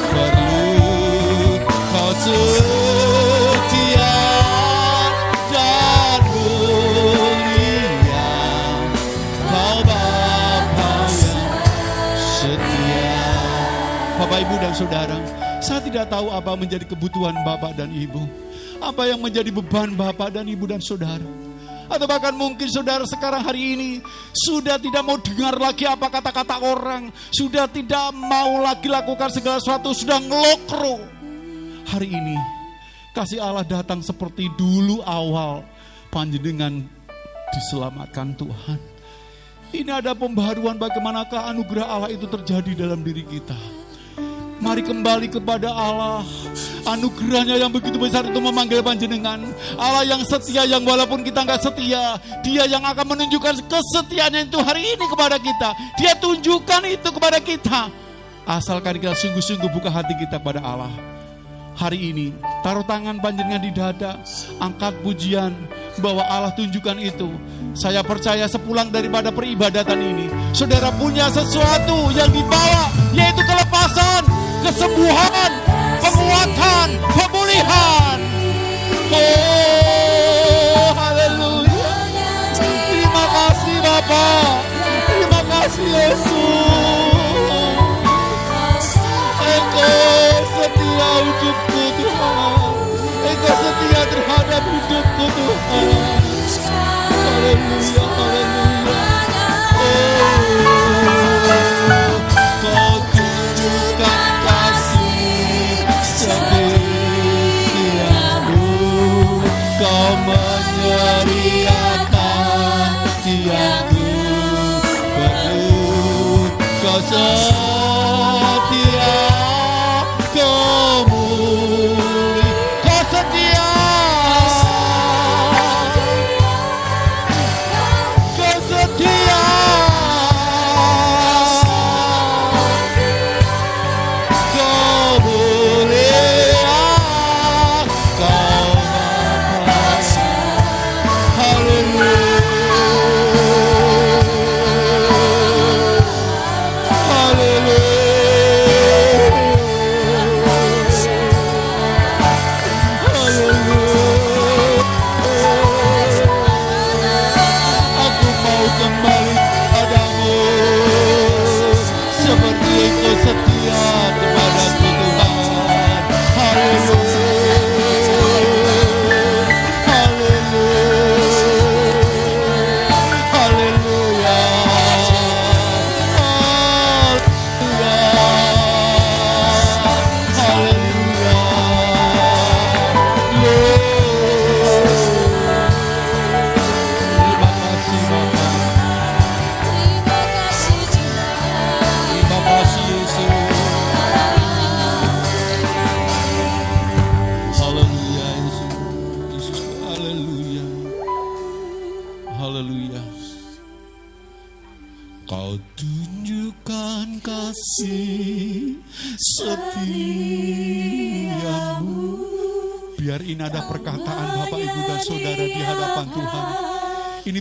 perlu. Kau setia dan mulia, Kau Bapa yang setia. Bapak, Ibu, dan Saudara, saya tidak tahu apa menjadi kebutuhan Bapak dan Ibu, apa yang menjadi beban Bapak dan Ibu dan Saudara. Atau bahkan mungkin saudara sekarang hari ini sudah tidak mau dengar lagi apa kata-kata orang, sudah tidak mau lagi lakukan segala sesuatu, sudah ngelokro. Hari ini kasih Allah datang seperti dulu awal panjenengan diselamatkan Tuhan. Ini ada pembaharuan bagaimanakah anugerah Allah itu terjadi dalam diri kita. Mari kembali kepada Allah. Anugerahnya yang begitu besar itu memanggil panjenengan. Allah yang setia, yang walaupun kita gak setia, Dia yang akan menunjukkan kesetiaannya itu hari ini kepada kita. Dia tunjukkan itu kepada kita, asalkan kita sungguh-sungguh buka hati kita kepada Allah. Hari ini taruh tangan panjenengan di dada, angkat pujian bahwa Allah tunjukkan itu. Saya percaya sepulang daripada peribadatan ini, saudara punya sesuatu yang dibawa, yaitu kelepasan, kesembuhan, penguatan, pemulihan. Oh, haleluya. Terima kasih Bapa. Terima kasih Yesus. Engkau setia hidupku Tuhan. Engkau setia terhadap hidupku Tuhan. Haleluya, haleluya. Kau tunjukkan kasih setiamu, Kau menyediakan yang ku perlu. Kau setia, Kau murni, Kau setia.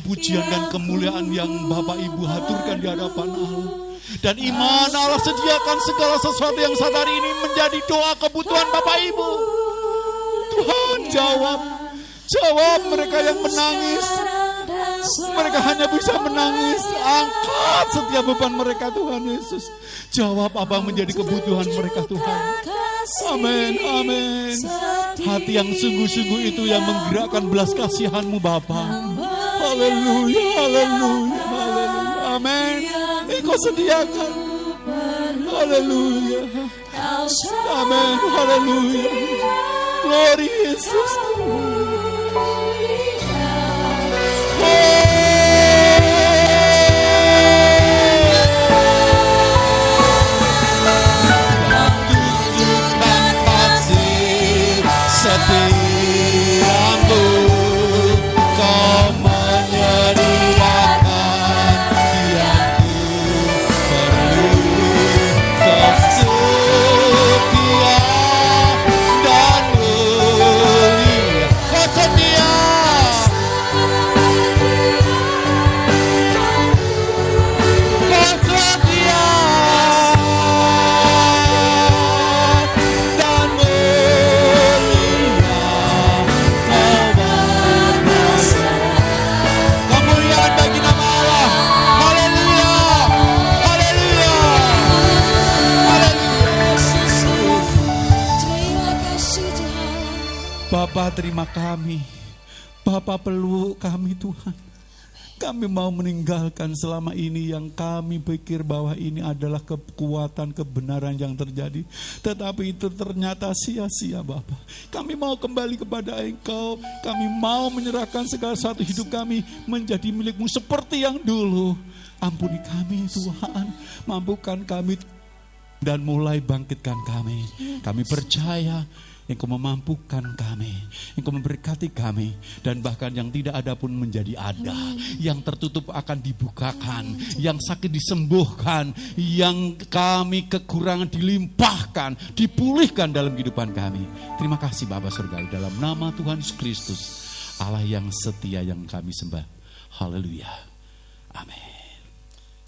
Pujian dan kemuliaan yang Bapak Ibu haturkan di hadapan Allah. Dan iman Allah sediakan segala sesuatu yang saat hari ini menjadi doa kebutuhan Bapak Ibu. Tuhan jawab mereka yang menangis. Mereka hanya bisa menangis. Angkat setiap beban mereka Tuhan Yesus. Jawab apa menjadi kebutuhan mereka Tuhan. Amin, amin. Hati yang sungguh-sungguh itu yang menggerakkan belas kasihan-Mu Bapa. Haleluya, haleluya, haleluya. Amin. Engkau sediakan. Haleluya. Amin, haleluya. Glory Yesus. Tunjukkan kasih setiamu, Kau menyediakan yang ku perlu. Kau setia dan mulia, Kau setia terima kami. Bapa, peluk kami Tuhan. Kami mau meninggalkan selama ini yang kami pikir bahwa ini adalah kekuatan kebenaran yang terjadi. Tetapi itu ternyata sia-sia Bapa. Kami mau kembali kepada Engkau. Kami mau menyerahkan segala satu hidup kami menjadi milik-Mu seperti yang dulu. Ampuni kami Tuhan. Mampukan kami dan mulai bangkitkan kami. Kami percaya Engkau memampukan kami, Engkau memberkati kami, dan bahkan yang tidak ada pun menjadi ada, yang tertutup akan dibukakan, yang sakit disembuhkan, yang kami kekurangan dilimpahkan, dipulihkan dalam kehidupan kami. Terima kasih Bapa Surgawi, dalam nama Tuhan Yesus Kristus, Allah yang setia yang kami sembah. Haleluya. Amin.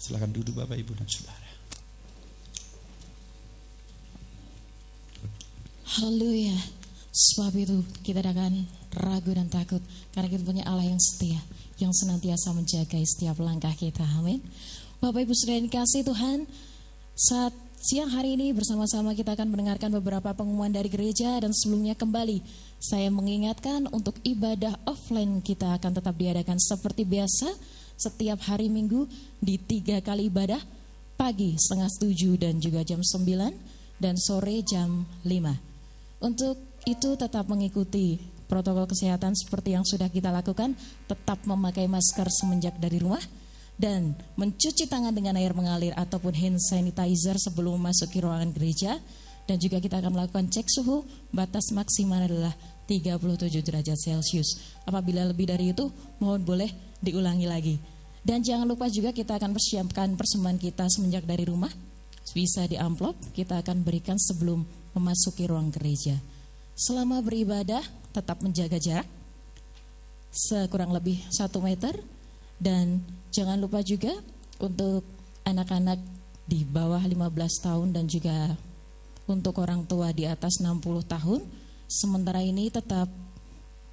Silakan duduk Bapak, Ibu, dan Saudara. Haleluya. Sebab itu kita tidak akan ragu dan takut, karena kita punya Allah yang setia, yang senantiasa menjaga setiap langkah kita. Amin. Bapak Ibu Saudara yang dikasihi Tuhan, saat siang hari ini bersama-sama kita akan mendengarkan beberapa pengumuman dari gereja, dan sebelumnya kembali saya mengingatkan untuk ibadah offline kita akan tetap diadakan seperti biasa setiap hari Minggu di 3 kali ibadah, pagi 6:30 dan juga jam 9, dan sore jam 5. Untuk itu tetap mengikuti protokol kesehatan seperti yang sudah kita lakukan, tetap memakai masker semenjak dari rumah, dan mencuci tangan dengan air mengalir ataupun hand sanitizer sebelum memasuki ruangan gereja. Dan juga kita akan melakukan cek suhu, batas maksimal adalah 37 derajat Celcius. Apabila lebih dari itu, mohon boleh diulangi lagi. Dan jangan lupa juga kita akan persiapkan persembahan kita semenjak dari rumah. Bisa di amplop, kita akan berikan sebelum memasuki ruang gereja. Selama beribadah, tetap menjaga jarak sekurang lebih 1 meter. Dan jangan lupa juga untuk anak-anak di bawah 15 tahun dan juga untuk orang tua di atas 60 tahun, sementara ini tetap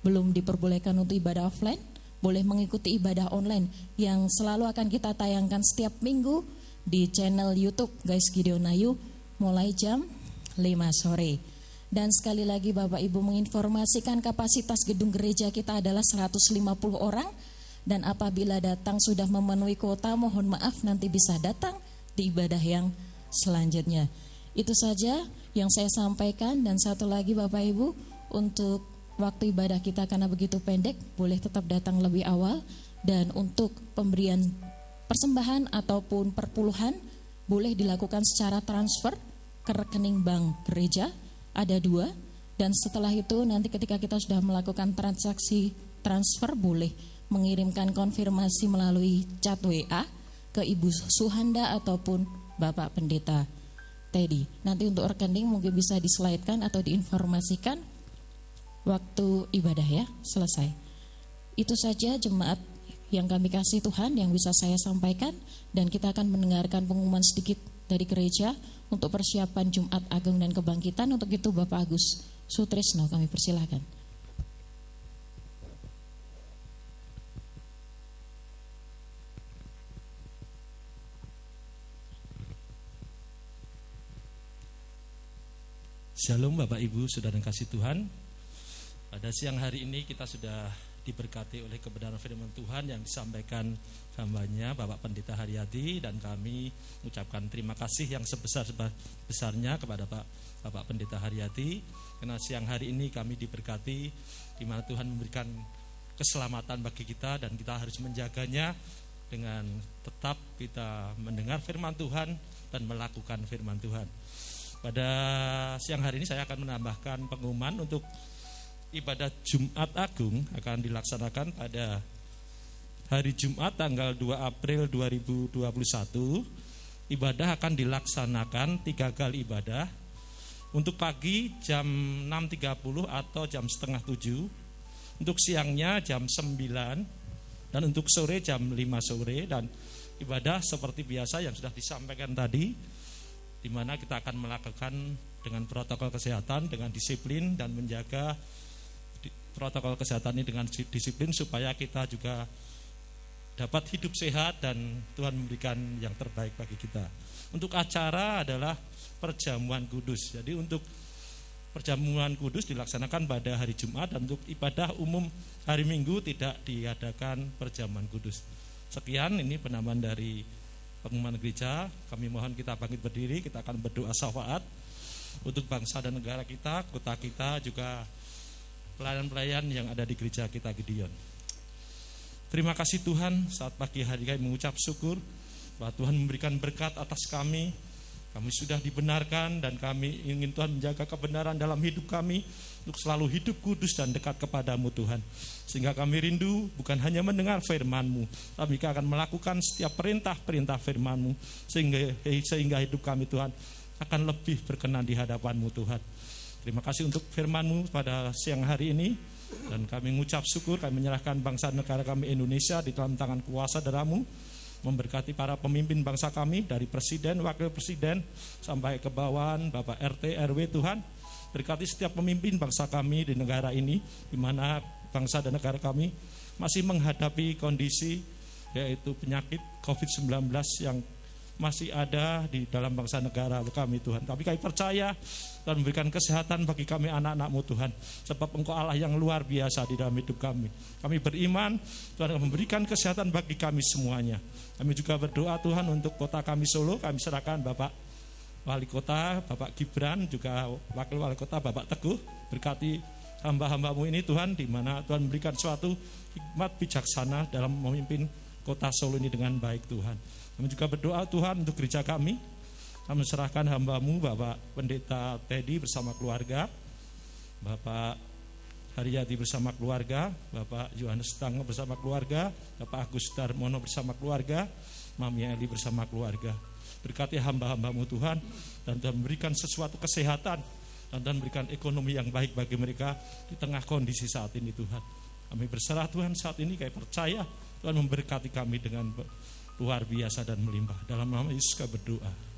belum diperbolehkan untuk ibadah offline, boleh mengikuti ibadah online yang selalu akan kita tayangkan setiap minggu di channel YouTube Guys Gideon Ayu mulai jam 5 sore. Dan sekali lagi Bapak Ibu menginformasikan kapasitas gedung gereja kita adalah 150 orang, dan apabila datang sudah memenuhi kuota, mohon maaf nanti bisa datang di ibadah yang selanjutnya. Itu saja yang saya sampaikan. Dan satu lagi Bapak Ibu, untuk waktu ibadah kita karena begitu pendek, boleh tetap datang lebih awal. Dan untuk pemberian persembahan ataupun perpuluhan boleh dilakukan secara transfer ke rekening bank gereja, ada 2. Dan setelah itu nanti ketika kita sudah melakukan transaksi transfer, boleh mengirimkan konfirmasi melalui chat WA ke Ibu Suhanda ataupun Bapak Pendeta Teddy. Nanti untuk rekening mungkin bisa dislide-kan atau diinformasikan waktu ibadah ya, selesai. Itu saja jemaat yang kami kasih Tuhan yang bisa saya sampaikan, dan kita akan mendengarkan pengumuman sedikit dari gereja untuk persiapan Jumat Agung dan Kebangkitan. Untuk itu Bapak Agus Sutrisno kami persilakan. Shalom Bapak Ibu, Saudara yang kasih Tuhan. Pada siang hari ini kita sudah diberkati oleh kebenaran firman Tuhan yang disampaikan hambanya Bapak Pendeta Haryadi, dan kami mengucapkan terima kasih yang sebesar-besarnya kepada Bapak Pendeta Haryadi, karena siang hari ini kami diberkati di mana Tuhan memberikan keselamatan bagi kita, dan kita harus menjaganya dengan tetap kita mendengar firman Tuhan dan melakukan firman Tuhan. Pada siang hari ini saya akan menambahkan pengumuman untuk ibadah Jumat Agung akan dilaksanakan pada hari Jumat tanggal 2 April 2021. Ibadah akan dilaksanakan 3 kali ibadah. Untuk pagi jam 6.30 atau jam setengah 7. Untuk siangnya jam 9. Dan untuk sore jam 5 sore. Dan ibadah seperti biasa yang sudah disampaikan tadi, di mana kita akan melakukan dengan protokol kesehatan, dengan disiplin, dan menjaga protokol kesehatan ini dengan disiplin supaya kita juga dapat hidup sehat dan Tuhan memberikan yang terbaik bagi kita. Untuk acara adalah perjamuan kudus. Jadi untuk perjamuan kudus dilaksanakan pada hari Jumat, dan untuk ibadah umum hari Minggu tidak diadakan perjamuan kudus. Sekian, ini penambahan dari pengumuman gereja. Kami mohon kita bangkit berdiri, kita akan berdoa syafaat untuk bangsa dan negara kita, kota kita, juga pelayan-pelayan yang ada di gereja kita Gideon. Terima kasih Tuhan, saat pagi hari kami mengucap syukur bahwa Tuhan memberikan berkat atas kami. Kami sudah dibenarkan dan kami ingin Tuhan menjaga kebenaran dalam hidup kami untuk selalu hidup kudus dan dekat kepadamu Tuhan. Sehingga kami rindu bukan hanya mendengar firman-Mu, tapi kami akan melakukan setiap perintah-perintah firman-Mu, sehingga hidup kami Tuhan akan lebih berkenan di hadapan-Mu Tuhan. Terima kasih untuk firman-Mu pada siang hari ini, dan kami mengucap syukur. Kami menyerahkan bangsa negara kami Indonesia di dalam tangan kuasa darah-Mu. Memberkati para pemimpin bangsa kami, dari presiden, wakil presiden, sampai ke bawahan, Bapak RT, RW Tuhan. Berkati setiap pemimpin bangsa kami di negara ini, di mana bangsa dan negara kami masih menghadapi kondisi yaitu penyakit COVID-19 yang masih ada di dalam bangsa negara kami Tuhan. Tapi kami percaya Tuhan memberikan kesehatan bagi kami anak-anak-Mu Tuhan, sebab Engkau Allah yang luar biasa di dalam hidup kami. Kami beriman Tuhan akan memberikan kesehatan bagi kami semuanya. Kami juga berdoa Tuhan untuk kota kami Solo. Kami serahkan Bapak Wali Kota, Bapak Gibran, juga Wakil Wali Kota Bapak Teguh. Berkati hamba-hamba-Mu ini Tuhan, di mana Tuhan memberikan suatu hikmat bijaksana dalam memimpin kota Solo ini dengan baik Tuhan. Kami juga berdoa Tuhan untuk gereja kami. Kami serahkan hamba-Mu Bapak Pendeta Teddy bersama keluarga, Bapak Haryadi bersama keluarga, Bapak Yohanes Tangga bersama keluarga, Bapak Agus Darmono bersama keluarga, Mami Eli bersama keluarga. Berkati hamba-hamba-Mu Tuhan, dan Tuhan memberikan sesuatu kesehatan, dan Tuhan memberikan ekonomi yang baik bagi mereka di tengah kondisi saat ini Tuhan. Kami berserah Tuhan saat ini, kami percaya Tuhan memberkati kami dengan luar biasa dan melimpah. Dalam nama Yesus kami berdoa.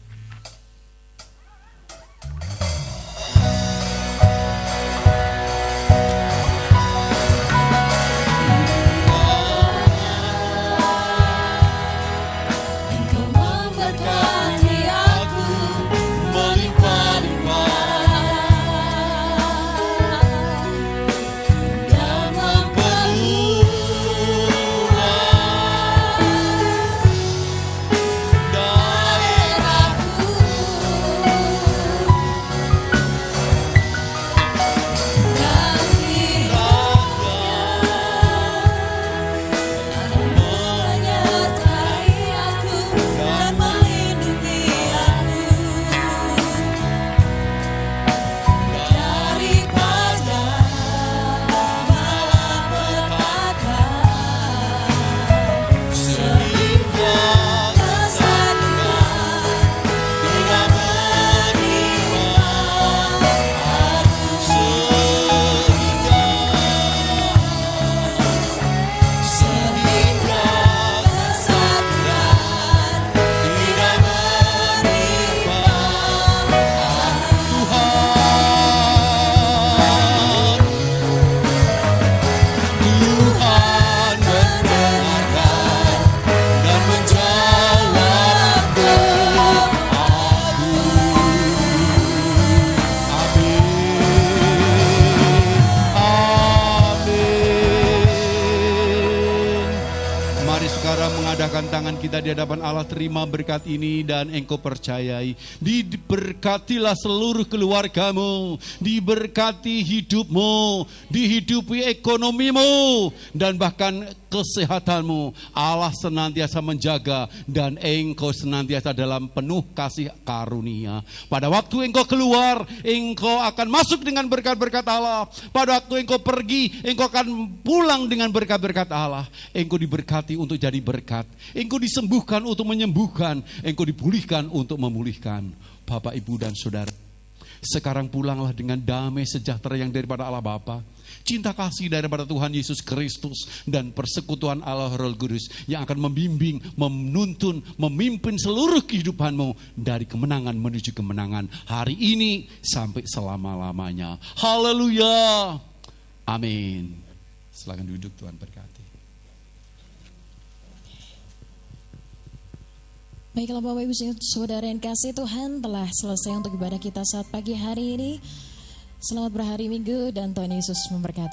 Mengadakan tangan kita di hadapan Allah, terima berkat ini dan engkau percayai. Diberkatilah seluruh keluargamu, diberkati hidupmu, dihidupi ekonomimu, dan bahkan kesehatanmu. Allah senantiasa menjaga dan engkau senantiasa dalam penuh kasih karunia. Pada waktu engkau keluar, engkau akan masuk dengan berkat-berkat Allah. Pada waktu engkau pergi, engkau akan pulang dengan berkat-berkat Allah. Engkau diberkati untuk jadi berkat. Engkau disembuhkan untuk menyembuhkan. Engkau dipulihkan untuk memulihkan. Bapak, Ibu, dan Saudara, sekarang pulanglah dengan damai sejahtera yang daripada Allah Bapa, cinta kasih daripada Tuhan Yesus Kristus, dan persekutuan Allah Roh Kudus yang akan membimbing, menuntun, memimpin seluruh kehidupanmu dari kemenangan menuju kemenangan hari ini sampai selama-lamanya. Haleluya. Amin. Silakan duduk, Tuhan berkati. Baiklah Bapak Ibu Saudara yang kasih Tuhan, telah selesai untuk ibadah kita saat pagi hari ini. Selamat berhari Minggu dan Tuhan Yesus memberkati.